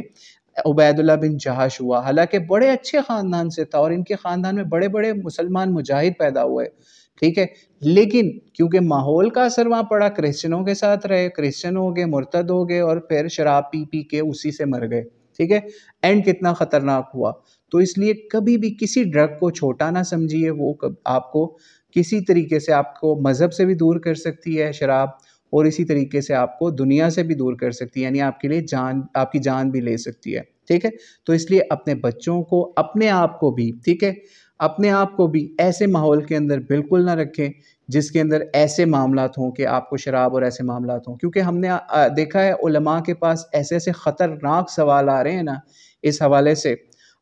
S1: عبید اللہ بن جہش ہوا، حالانکہ بڑے اچھے خاندان سے تھا اور ان کے خاندان میں بڑے بڑے مسلمان مجاہد پیدا ہوئے، ٹھیک ہے، لیکن کیونکہ ماحول کا اثر وہاں پڑا، کرسچنوں کے ساتھ رہے، کرسچن ہو گئے، مرتد ہو گئے، اور پھر شراب پی کے اسی سے مر گئے، ٹھیک ہے، اینڈ کتنا خطرناک ہوا۔ تو اس لیے کبھی بھی کسی ڈرگ کو چھوٹا نہ سمجھیے، وہ آپ کو کسی طریقے سے آپ کو مذہب سے بھی دور کر سکتی ہے شراب، اور اسی طریقے سے آپ کو دنیا سے بھی دور کر سکتی ہے، یعنی آپ کے لیے آپ کی جان بھی لے سکتی ہے، ٹھیک ہے؟ تو اس لیے اپنے بچوں کو، اپنے آپ کو بھی، ٹھیک ہے، اپنے آپ کو بھی ایسے ماحول کے اندر بالکل نہ رکھیں جس کے اندر ایسے معاملات ہوں کہ آپ کو شراب اور ایسے معاملات ہوں، کیونکہ ہم نے دیکھا ہے علماء کے پاس ایسے ایسے خطرناک سوال آ رہے ہیں نا اس حوالے سے۔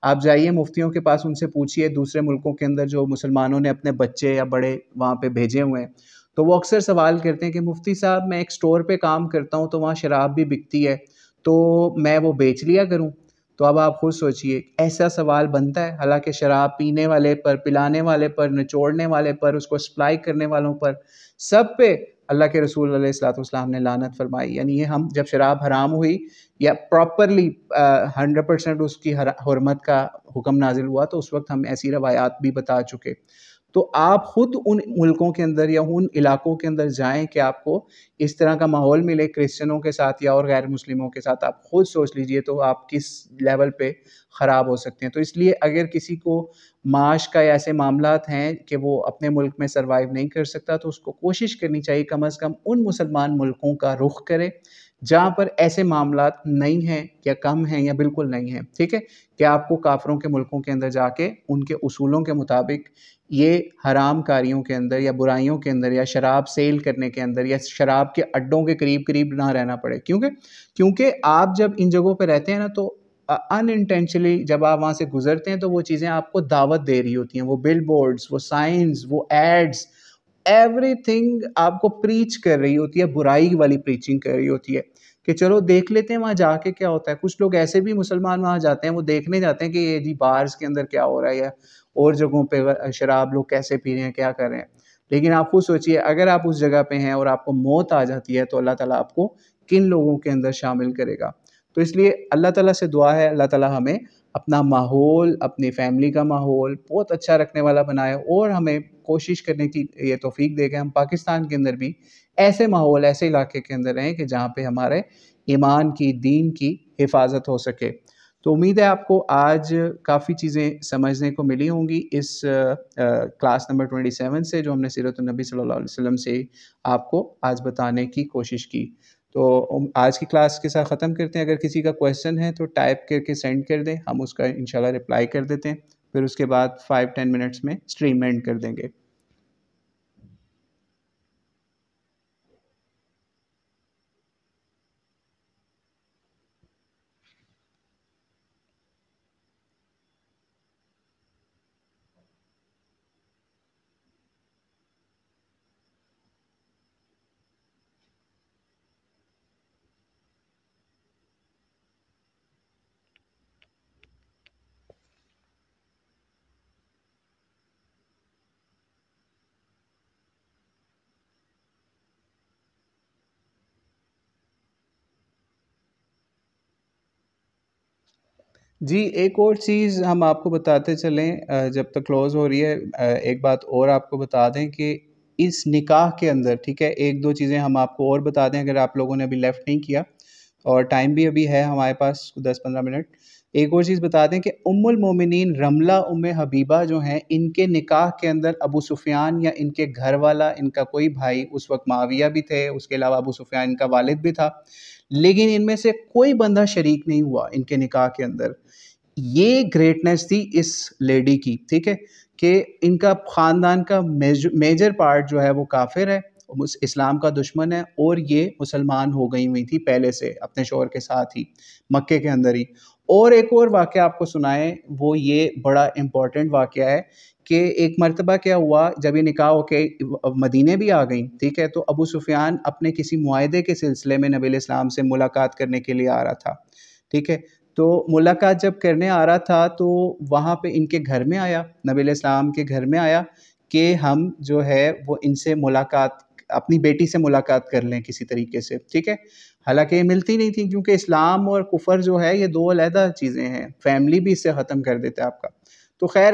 S1: آپ جائیے مفتیوں کے پاس، ان سے پوچھئے دوسرے ملکوں کے اندر جو مسلمانوں نے اپنے بچے یا بڑے وہاں پہ بھیجے ہوئے ہیں، تو وہ اکثر سوال کرتے ہیں کہ مفتی صاحب میں ایک سٹور پہ کام کرتا ہوں تو وہاں شراب بھی بکتی ہے، تو میں وہ بیچ لیا کروں؟ تو اب آپ خود سوچئے، ایسا سوال بنتا ہے؟ حالانکہ شراب پینے والے پر، پلانے والے پر، نچوڑنے والے پر، اس کو سپلائی کرنے والوں پر، سب پہ اللہ کے رسول علیہ الصلوۃ والسلام نے لعنت فرمائی۔ یعنی یہ ہم جب شراب حرام ہوئی یا پراپرلی 100% اس کی حرمت کا حکم نازل ہوا، تو اس وقت ہم ایسی روایات بھی بتا چکے۔ تو آپ خود ان ملکوں کے اندر یا ان علاقوں کے اندر جائیں کہ آپ کو اس طرح کا ماحول ملے کرسچنوں کے ساتھ یا اور غیر مسلموں کے ساتھ، آپ خود سوچ لیجئے تو آپ کس لیول پہ خراب ہو سکتے ہیں۔ تو اس لیے اگر کسی کو معاش کا ایسے معاملات ہیں کہ وہ اپنے ملک میں سروائیو نہیں کر سکتا، تو اس کو کوشش کرنی چاہیے کم از کم ان مسلمان ملکوں کا رخ کرے جہاں پر ایسے معاملات نہیں ہیں یا کم ہیں یا بالکل نہیں ہیں، ٹھیک ہے؟ کہ آپ کو کافروں کے ملکوں کے اندر جا کے ان کے اصولوں کے مطابق یہ حرام کاریوں کے اندر یا برائیوں کے اندر یا شراب سیل کرنے کے اندر یا شراب کے اڈوں کے قریب نہ رہنا پڑے، کیونکہ آپ جب ان جگہوں پہ رہتے ہیں نا تو ان انٹینشنلی جب آپ وہاں سے گزرتے ہیں تو وہ چیزیں آپ کو دعوت دے رہی ہوتی ہیں، وہ بل بورڈز، وہ سائنز، وہ ایڈز، ایوری تھنگ آپ کو پریچ کر رہی ہوتی ہے، برائی والی پریچنگ کر رہی ہوتی ہے کہ چلو دیکھ لیتے ہیں وہاں جا کے کیا ہوتا ہے۔ کچھ لوگ ایسے بھی مسلمان وہاں جاتے ہیں، وہ دیکھنے جاتے ہیں کہ یہ جی بارز کے اندر کیا ہو رہا ہے یا اور جگہوں پہ شراب لوگ کیسے پی رہے ہیں، کیا کر رہے ہیں۔ لیکن آپ خود سوچئے اگر آپ اس جگہ پہ ہیں اور آپ کو موت آ جاتی ہے تو اللہ تعالیٰ آپ کو کن لوگوں کے اندر شامل کرے گا؟ تو اس لیے اللہ تعالیٰ سے دعا ہے اللہ تعالیٰ ہمیں اپنا ماحول، اپنی فیملی کا ماحول بہت اچھا رکھنے والا بنائے، اور ہمیں کوشش کرنے کی یہ توفیق دے کہ ہم پاکستان کے اندر بھی ایسے ماحول، ایسے علاقے کے اندر رہیں کہ جہاں پہ ہمارے ایمان کی، دین کی حفاظت ہو سکے۔ تو امید ہے آپ کو آج کافی چیزیں سمجھنے کو ملی ہوں گی اس کلاس نمبر 27 سے، جو ہم نے سیرت النبی صلی اللہ علیہ وسلم سے آپ کو آج بتانے کی کوشش کی۔ تو آج کی کلاس کے ساتھ ختم کرتے ہیں۔ اگر کسی کا کویسچن ہے تو ٹائپ کر کے سینڈ کر دیں، ہم اس کا انشاءاللہ رپلائی کر دیتے ہیں، پھر اس کے بعد 5-10 منٹس میں اسٹریم اینڈ کر دیں گے۔ جی ایک اور چیز ہم آپ کو بتاتے چلیں جب تک کلوز ہو رہی ہے، ایک بات اور آپ کو بتا دیں کہ اس نکاح کے اندر، ٹھیک ہے، ایک دو چیزیں ہم آپ کو اور بتا دیں اگر آپ لوگوں نے ابھی لیفٹ نہیں کیا، اور ٹائم بھی ابھی ہے ہمارے پاس 10-15 منٹ۔ ایک اور چیز بتا دیں کہ ام المومنین رملہ ام حبیبہ جو ہیں، ان کے نکاح کے اندر ابو سفیان یا ان کے گھر والا، ان کا کوئی بھائی، اس وقت معاویہ بھی تھے، اس کے علاوہ ابو سفیان ان کا والد بھی تھا، لیکن ان میں سے کوئی بندہ شریک نہیں ہوا ان کے نکاح کے اندر۔ یہ گریٹنس تھی اس لیڈی کی، ٹھیک ہے، کہ ان کا خاندان کا میجر پارٹ جو ہے وہ کافر ہے، اسلام کا دشمن ہے، اور یہ مسلمان ہو گئی ہوئی تھی پہلے سے اپنے شوہر کے ساتھ ہی مکے کے اندر ہی۔ اور ایک اور واقعہ آپ کو سنائیں، وہ یہ بڑا امپورٹنٹ واقعہ ہے کہ ایک مرتبہ کیا ہوا جب یہ نکاح ہو کے مدینے بھی آ گئیں، ٹھیک ہے، تو ابو سفیان اپنے کسی معاہدے کے سلسلے میں نبی علیہ السلام سے ملاقات کرنے کے لیے آ رہا تھا، ٹھیک ہے۔ تو ملاقات جب کرنے آ رہا تھا تو وہاں پہ ان کے گھر میں آیا، نبی علیہ السلام کے گھر میں آیا کہ ہم جو ہے وہ ان سے ملاقات، اپنی بیٹی سے ملاقات کر لیں کسی طریقے سے، ٹھیک ہے۔ حالانکہ یہ ملتی نہیں تھی، کیونکہ اسلام اور کفر جو ہے یہ دو علیحدہ چیزیں ہیں، فیملی بھی اس سے ختم کر دیتا ہے آپ کا۔ تو خیر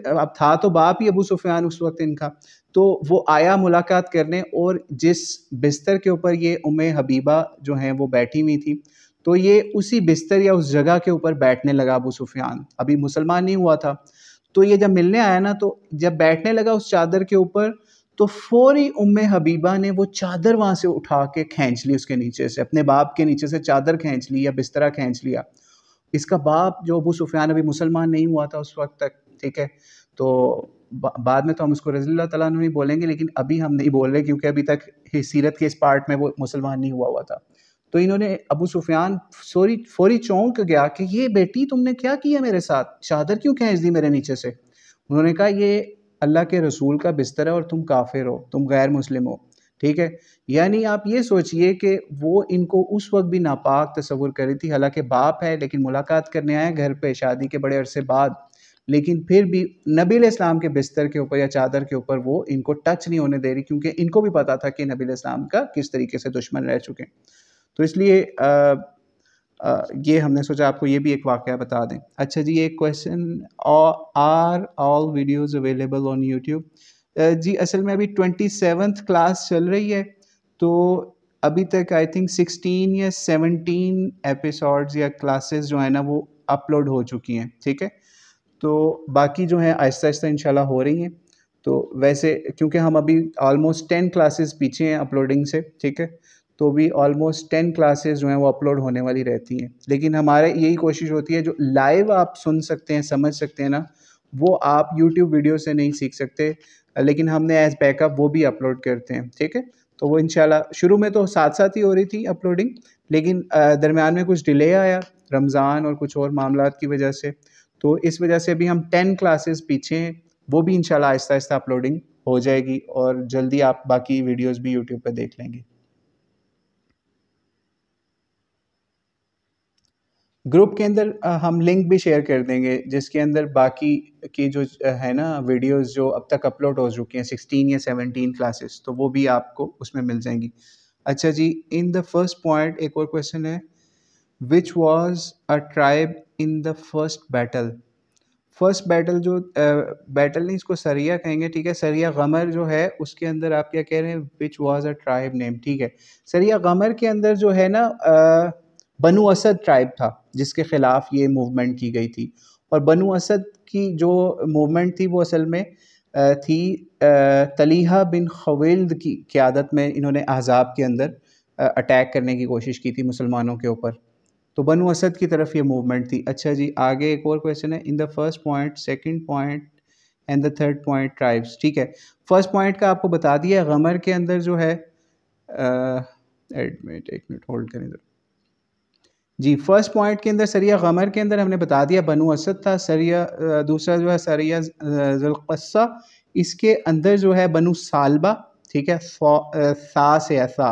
S1: اب تھا تو باپ ہی ابو سفیان اس وقت ان کا، تو وہ آیا ملاقات کرنے، اور جس بستر کے اوپر یہ ام حبیبہ جو ہیں وہ بیٹھی ہوئی تھی، تو یہ اسی بستر یا اس جگہ کے اوپر بیٹھنے لگا ابو سفیان، ابھی مسلمان نہیں ہوا تھا. تو یہ جب ملنے آیا نا تو جب بیٹھنے لگا اس چادر کے اوپر تو فوری ام حبیبہ نے وہ چادر وہاں سے اٹھا کے کھینچ لی، اس کے نیچے سے اپنے باپ کے نیچے سے چادر کھینچ لی یا بسترا کھینچ لیا. اس کا باپ جو ابو سفیان ابھی مسلمان نہیں ہوا تھا اس وقت تک، ٹھیک ہے، تو بعد میں تو ہم اس کو رضی اللہ تعالیٰ عنہ نہیں بولیں گے، لیکن ابھی ہم نہیں بول رہے کیونکہ ابھی تک سیرت کے اس پارٹ میں وہ مسلمان نہیں ہوا تھا. تو انہوں نے ابو سفیان فوری چونک گیا کہ یہ بیٹی تم نے کیا کیا میرے ساتھ، چادر کیوں کھینچ دی میرے نیچے سے؟ انہوں نے کہا یہ اللہ کے رسول کا بستر ہے اور تم کافر ہو، تم غیر مسلم ہو، ٹھیک ہے. یعنی آپ یہ سوچئے کہ وہ ان کو اس وقت بھی ناپاک تصور کر رہی تھی، حالانکہ باپ ہے لیکن ملاقات کرنے آئے گھر پہ شادی کے بڑے عرصے بعد، لیکن پھر بھی نبی علیہ السلام کے بستر کے اوپر یا چادر کے اوپر وہ ان کو ٹچ نہیں ہونے دے رہی، کیونکہ ان کو بھی پتا تھا کہ نبی علیہ السلام کا کس طریقے سے دشمن رہ چکے. تو اس لیے یہ ہم نے سوچا آپ کو یہ بھی ایک واقعہ بتا دیں. اچھا جی، ایک question, are all videos available on YouTube? جی اصل میں ابھی 27th کلاس چل رہی ہے، تو ابھی تک آئی تھنک 16 یا 17 ایپیسوڈز یا کلاسز جو ہیں نا وہ اپلوڈ ہو چکی ہیں، ٹھیک ہے. تو باقی جو ہیں آہستہ آہستہ انشاءاللہ ہو رہی ہیں. تو ویسے کیونکہ ہم ابھی آلموسٹ 10 کلاسز پیچھے ہیں اپلوڈنگ سے، ٹھیک ہے، تو بھی آلموسٹ 10 کلاسز جو ہیں وہ اپلوڈ ہونے والی رہتی ہیں. لیکن ہمارے یہی کوشش ہوتی ہے جو لائیو آپ سن سکتے ہیں سمجھ سکتے ہیں نا، وہ آپ یوٹیوب ویڈیو سے نہیں سیکھ سکتے، لیکن ہم نے ایز بیک اپ وہ بھی اپلوڈ کرتے ہیں، ٹھیک ہے. تو وہ انشاءاللہ شروع میں تو ساتھ ساتھ ہی ہو رہی تھی اپلوڈنگ، لیکن درمیان میں کچھ ڈیلے آیا رمضان اور کچھ اور معاملات کی وجہ سے، تو اس وجہ سے ابھی ہم 10 کلاسز پیچھے ہیں. وہ بھی انشاءاللہ آہستہ آہستہ اپلوڈنگ ہو جائے گی اور جلدی آپ باقی ویڈیوز بھی یوٹیوب پہ دیکھ لیں گے. گروپ کے اندر ہم لنک بھی شیئر کر دیں گے جس کے اندر باقی کی جو ہے نا ویڈیوز جو اب تک اپلوڈ ہو چکی ہیں 16 یا 17 کلاسز، تو وہ بھی آپ کو اس میں مل جائیں گی. اچھا جی، ان دا فرسٹ پوائنٹ ایک اور کویشچن ہے، which was a tribe in the first battle? First battle جو بیٹل نہیں، اس کو سریہ کہیں گے، ٹھیک ہے. سریہ غمر جو ہے اس کے اندر آپ کیا کہہ رہے ہیں، وچ واز اے ٹرائب نیم، ٹھیک ہے. سریہ غمر کے اندر جو ہے نا بنو اسد ٹرائب تھا جس کے خلاف یہ موومنٹ کی گئی تھی، اور بنو اسد کی جو موومنٹ تھی وہ اصل میں تھی طلیحہ بن خویلد کی قیادت میں. انہوں نے احزاب کے اندر اٹیک کرنے کی کوشش کی تھی مسلمانوں کے اوپر، تو بنو اسد کی طرف یہ موومنٹ تھی. اچھا جی، آگے ایک اور کویشچن ہے، in the first point, second point and the third point tribes, ٹھیک ہے. فرسٹ پوائنٹ کا آپ کو بتا دیا، غمر کے اندر جو ہے ایک منٹ ہولڈ کریں ذرا جی. فرسٹ پوائنٹ کے اندر سریہ غمر کے اندر ہم نے بتا دیا بنو اسد تھا. سریہ دوسرا جو ہے سریہ ذوالقصہ، اس کے اندر جو ہے بنو ثعلبہ، ٹھیک ہے، سا سے ایسا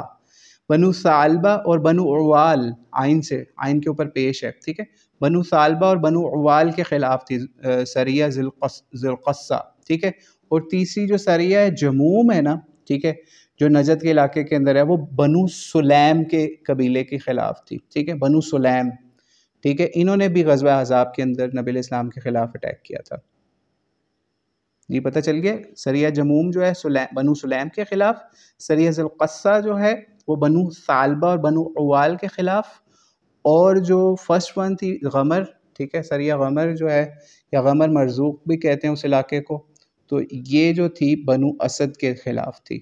S1: بنو ثعلبہ اور بنو عوال، عین سے، عین کے اوپر پیش ہے، ٹھیک ہے. بنو ثعلبہ اور بنو عوال کے خلاف تھی سریہ ذوالقصہ، ٹھیک ہے. اور تیسری جو سریہ جموم ہے نا، ٹھیک ہے، جو نجد کے علاقے کے اندر ہے، وہ بنو سلیم کے قبیلے کے خلاف تھی، ٹھیک ہے، بنو سلیم، ٹھیک ہے. انہوں نے بھی غزوہ احزاب کے اندر نبی علیہ السلام کے خلاف اٹیک کیا تھا. جی پتہ چل گیا. سریہ جموم جو ہے بنو سلیم کے خلاف، سریہ ذوالقصہ جو ہے وہ بنو ثعلبہ اور بنو عوال کے خلاف، اور جو فرسٹ ون تھی غمر، ٹھیک ہے، سریہ غمر جو ہے یا غمر مرزوق بھی کہتے ہیں اس علاقے کو، تو یہ جو تھی بنو اسد کے خلاف تھی.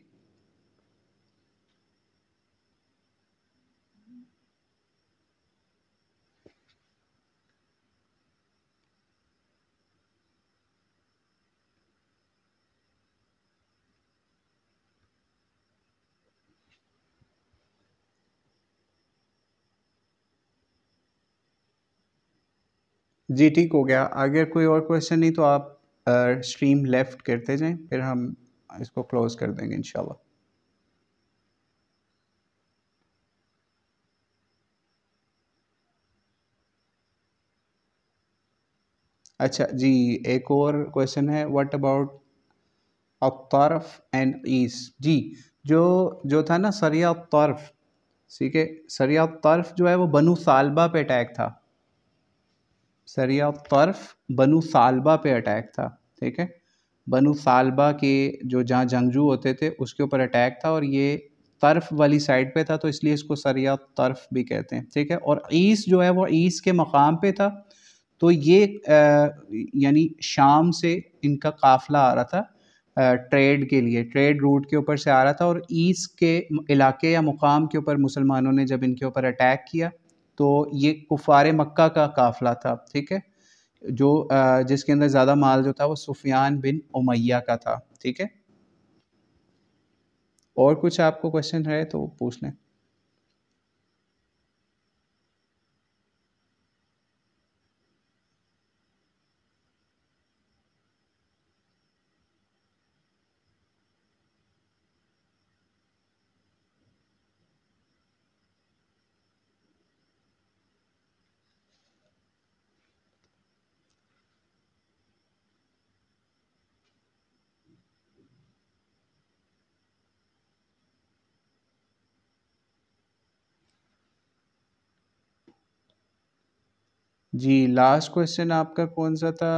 S1: جی ٹھیک ہو گیا. اگر کوئی اور کویشچن نہیں تو آپ اسٹریم لیفٹ کرتے جائیں، پھر ہم اس کو کلوز کر دیں گے انشاءاللہ. اچھا جی، ایک اور کویشچن ہے، واٹ اباؤٹ الطرف اینڈ عیس؟ جی جو تھا نا سریہ الطرف، ٹھیک ہے، سریہ الطرف جو ہے وہ بنو ثعلبہ پہ اٹیک تھا. سریہ الطرف بنو ثعلبہ پہ اٹیک تھا، ٹھیک ہے. بنو ثعلبہ کے جو جہاں جنگجو ہوتے تھے اس کے اوپر اٹیک تھا، اور یہ طرف والی سائڈ پہ تھا تو اس لیے اس کو سریہ طرف بھی کہتے ہیں، ٹھیک ہے. اور ایس جو ہے وہ ایس کے مقام پہ تھا، تو یہ یعنی شام سے ان کا قافلہ آ رہا تھا ٹریڈ کے لیے، ٹریڈ روٹ کے اوپر سے آ رہا تھا، اور ایسٹ کے علاقے یا مقام کے اوپر مسلمانوں نے جب ان کے اوپر اٹیک کیا تو یہ کفار مکہ کا قافلہ تھا، ٹھیک ہے، جو جس کے اندر زیادہ مال جو تھا وہ سفیان بن امیہ کا تھا، ٹھیک ہے. اور کچھ آپ کو کوشچن ہے تو پوچھ لیں. جی لاسٹ کوشچن آپ کا کون سا تھا؟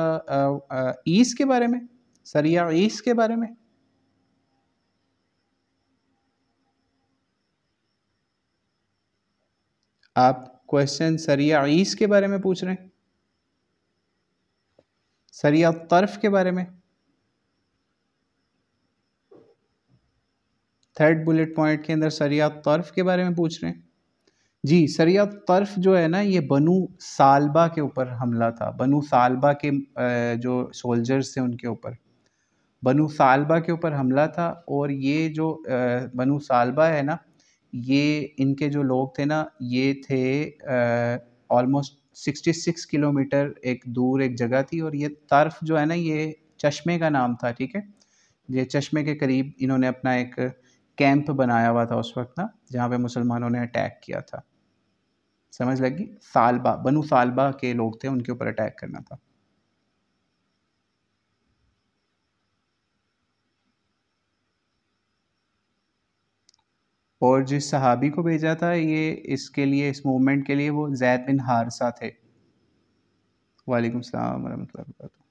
S1: ایسٹ کے بارے میں، سریہ ایسٹ کے بارے میں. آپ کوشچن سریہ ایسٹ کے بارے میں پوچھ رہے ہیں، سریہ طرف کے بارے میں. تھرڈ بلٹ پوائنٹ کے اندر سریہ طرف کے بارے میں پوچھ رہے ہیں. جی سریہ طرف جو ہے نا یہ بنو سالبہ کے اوپر حملہ تھا، بنو سالبہ کے جو سولجرز تھے ان کے اوپر، بنو سالبہ کے اوپر حملہ تھا. اور یہ جو بنو سالبہ ہے نا، یہ ان کے جو لوگ تھے نا یہ تھے آلموسٹ 66 کلومیٹر ایک دور ایک جگہ تھی. اور یہ طرف جو ہے نا یہ چشمے کا نام تھا، ٹھیک ہے. یہ چشمے کے قریب انہوں نے اپنا ایک کیمپ بنایا ہوا تھا اس وقت نا، جہاں پہ مسلمانوں نے اٹیک کیا تھا. سمجھ لگی؟ سالبہ، بنو سالبہ کے لوگ تھے، ان کے اوپر اٹیک کرنا تھا. اور جس صحابی کو بھیجا تھا یہ اس کے لیے، اس موومنٹ کے لیے، وہ زید بن حارثہ تھے. وعلیکم السلام ورحمۃ اللہ وبرکاتہ.